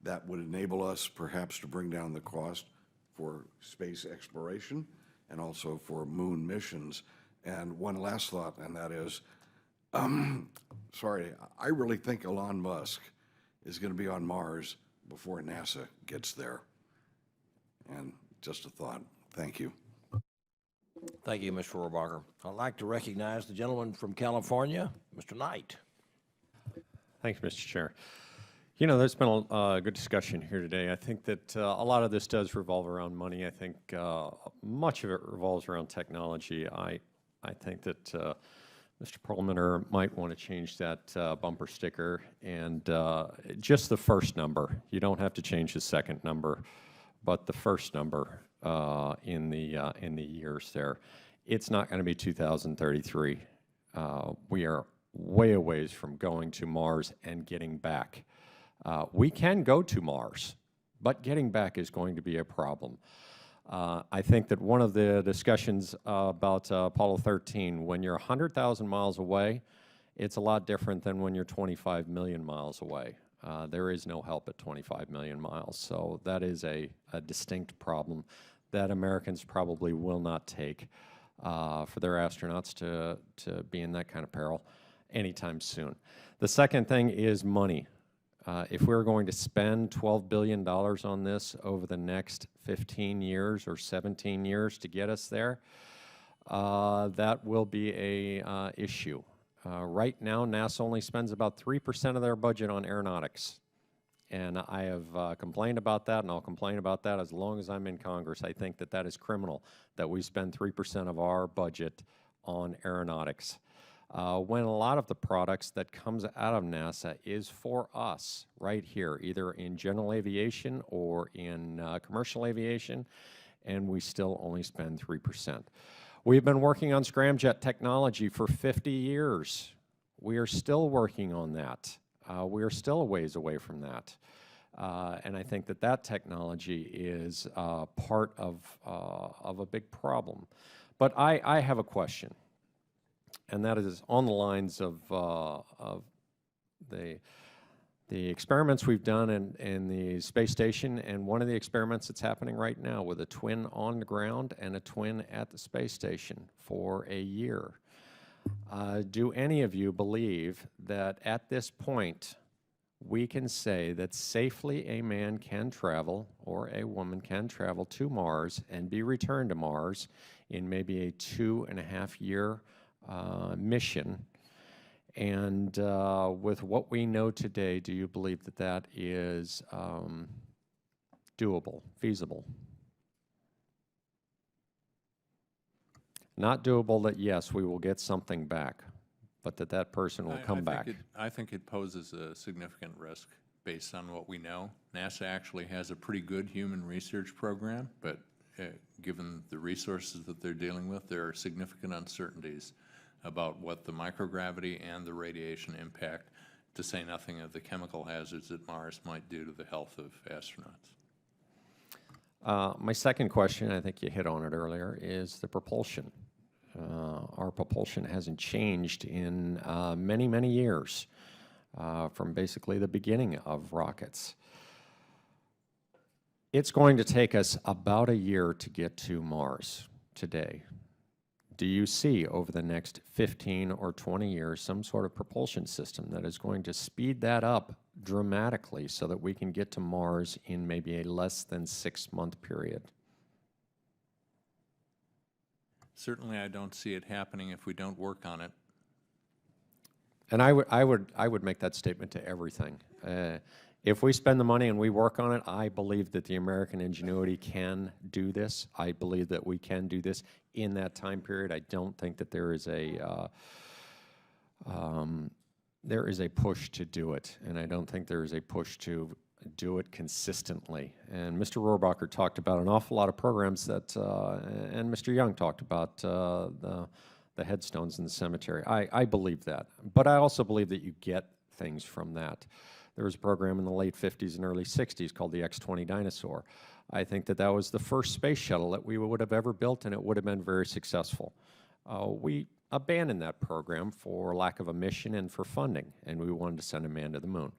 that would enable us perhaps to bring down the cost for space exploration and also for moon missions. And one last thought, and that is, sorry, I really think Elon Musk is going to be on Mars before NASA gets there. And just a thought. Thank you. Thank you, Mr. Rohrabacher. I'd like to recognize the gentleman from California, Mr. Knight. Thank you, Mr. Chair. You know, there's been a good discussion here today. I think that a lot of this does revolve around money. I think much of it revolves around technology. I think that Mr. Perlmutter might want to change that bumper sticker and just the first number. You don't have to change the second number, but the first number in the years there. It's not going to be 2033. We are way a ways from going to Mars and getting back. We can go to Mars, but getting back is going to be a problem. I think that one of the discussions about Apollo 13, when you're 100,000 miles away, it's a lot different than when you're 25 million miles away. There is no help at 25 million miles, so that is a distinct problem that Americans probably will not take for their astronauts to be in that kind of peril anytime soon. The second thing is money. If we're going to spend $12 billion on this over the next 15 years or 17 years to get us there, that will be a issue. Right now, NASA only spends about 3% of their budget on aeronautics. And I have complained about that, and I'll complain about that as long as I'm in Congress. I think that that is criminal, that we spend 3% of our budget on aeronautics. When a lot of the products that comes out of NASA is for us right here, either in general aviation or in commercial aviation, and we still only spend 3%. We've been working on scramjet technology for 50 years. We are still working on that. We are still a ways away from that. And I think that that technology is part of a big problem. But I have a question, and that is on the lines of the experiments we've done in the space station, and one of the experiments that's happening right now with a twin on the ground and a twin at the space station for a year. Do any of you believe that at this point we can say that safely a man can travel or a woman can travel to Mars and be returned to Mars in maybe a 2.5-year mission? And with what we know today, do you believe that that is doable, feasible? Not doable that, yes, we will get something back, but that that person will come back. I think it poses a significant risk based on what we know. NASA actually has a pretty good human research program, but given the resources that they're dealing with, there are significant uncertainties about what the microgravity and the radiation impact, to say nothing of the chemical hazards that Mars might do to the health of astronauts. My second question, I think you hit on it earlier, is the propulsion. Our propulsion hasn't changed in many, many years, from basically the beginning of rockets. It's going to take us about a year to get to Mars today. Do you see over the next 15 or 20 years some sort of propulsion system that is going to speed that up dramatically so that we can get to Mars in maybe a less than 6-month period? Certainly, I don't see it happening if we don't work on it. And I would make that statement to everything. If we spend the money and we work on it, I believe that the American ingenuity can do this. I believe that we can do this in that time period. I don't think that there is a push to do it, and I don't think there is a push to do it consistently. And Mr. Rohrabacher talked about an awful lot of programs that, and Mr. Young talked about the headstones in the cemetery. I believe that. But I also believe that you get things from that. There was a program in the late 50s and early 60s called the X-20 Dinosaur. I think that that was the first space shuttle that we would have ever built, and it would have been very successful. We abandoned that program for lack of a mission and for funding, and we wanted to send a man to the moon.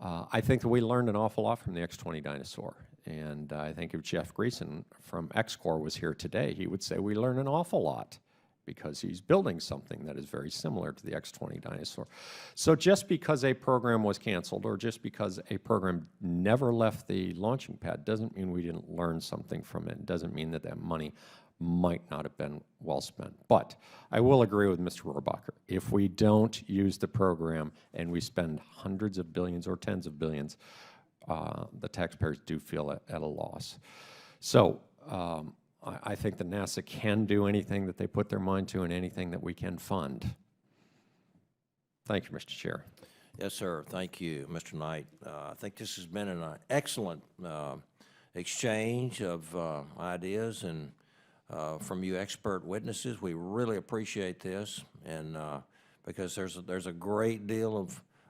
I think that we learned an awful lot from the X-20 Dinosaur, and I think if Jeff Greason from X-Corps was here today, he would say we learned an awful lot, because he's building something that is very similar to the X-20 Dinosaur. So just because a program was canceled or just because a program never left the launching pad doesn't mean we didn't learn something from it. It doesn't mean that that money might not have been well spent. But I will agree with Mr. Rohrabacher. If we don't use the program and we spend hundreds of billions or tens of billions, the taxpayers do feel at a loss. So I think that NASA can do anything that they put their mind to and anything that we can fund. Thank you, Mr. Chair. Yes, sir. Thank you, Mr. Knight. I think this has been an excellent exchange of ideas and from you expert witnesses. We really appreciate this, and because there's a great deal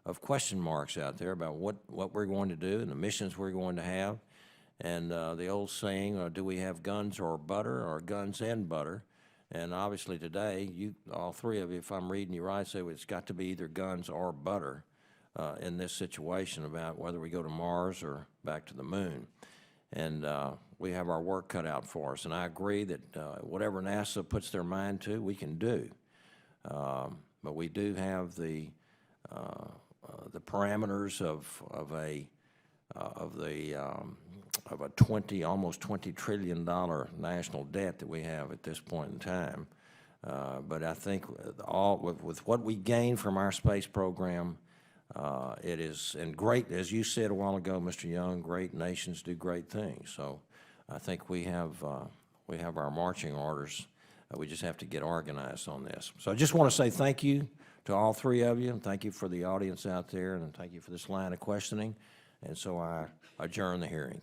of question marks out there about what we're going to do and the missions we're going to have. And the old saying, do we have guns or butter, or guns and butter? And obviously today, all three of you, if I'm reading you right, say it's got to be either guns or butter in this situation about whether we go to Mars or back to the moon. And we have our work cut out for us. And I agree that whatever NASA puts their mind to, we can do. But we do have the parameters of a almost $20 trillion national debt that we have at this point in time. But I think with what we gain from our space program, it is, and great, as you said a while ago, Mr. Young, great nations do great things. So I think we have our marching orders. We just have to get organized on this. So I just want to say thank you to all three of you, and thank you for the audience out there, and thank you for this line of questioning. And so I adjourn the hearing.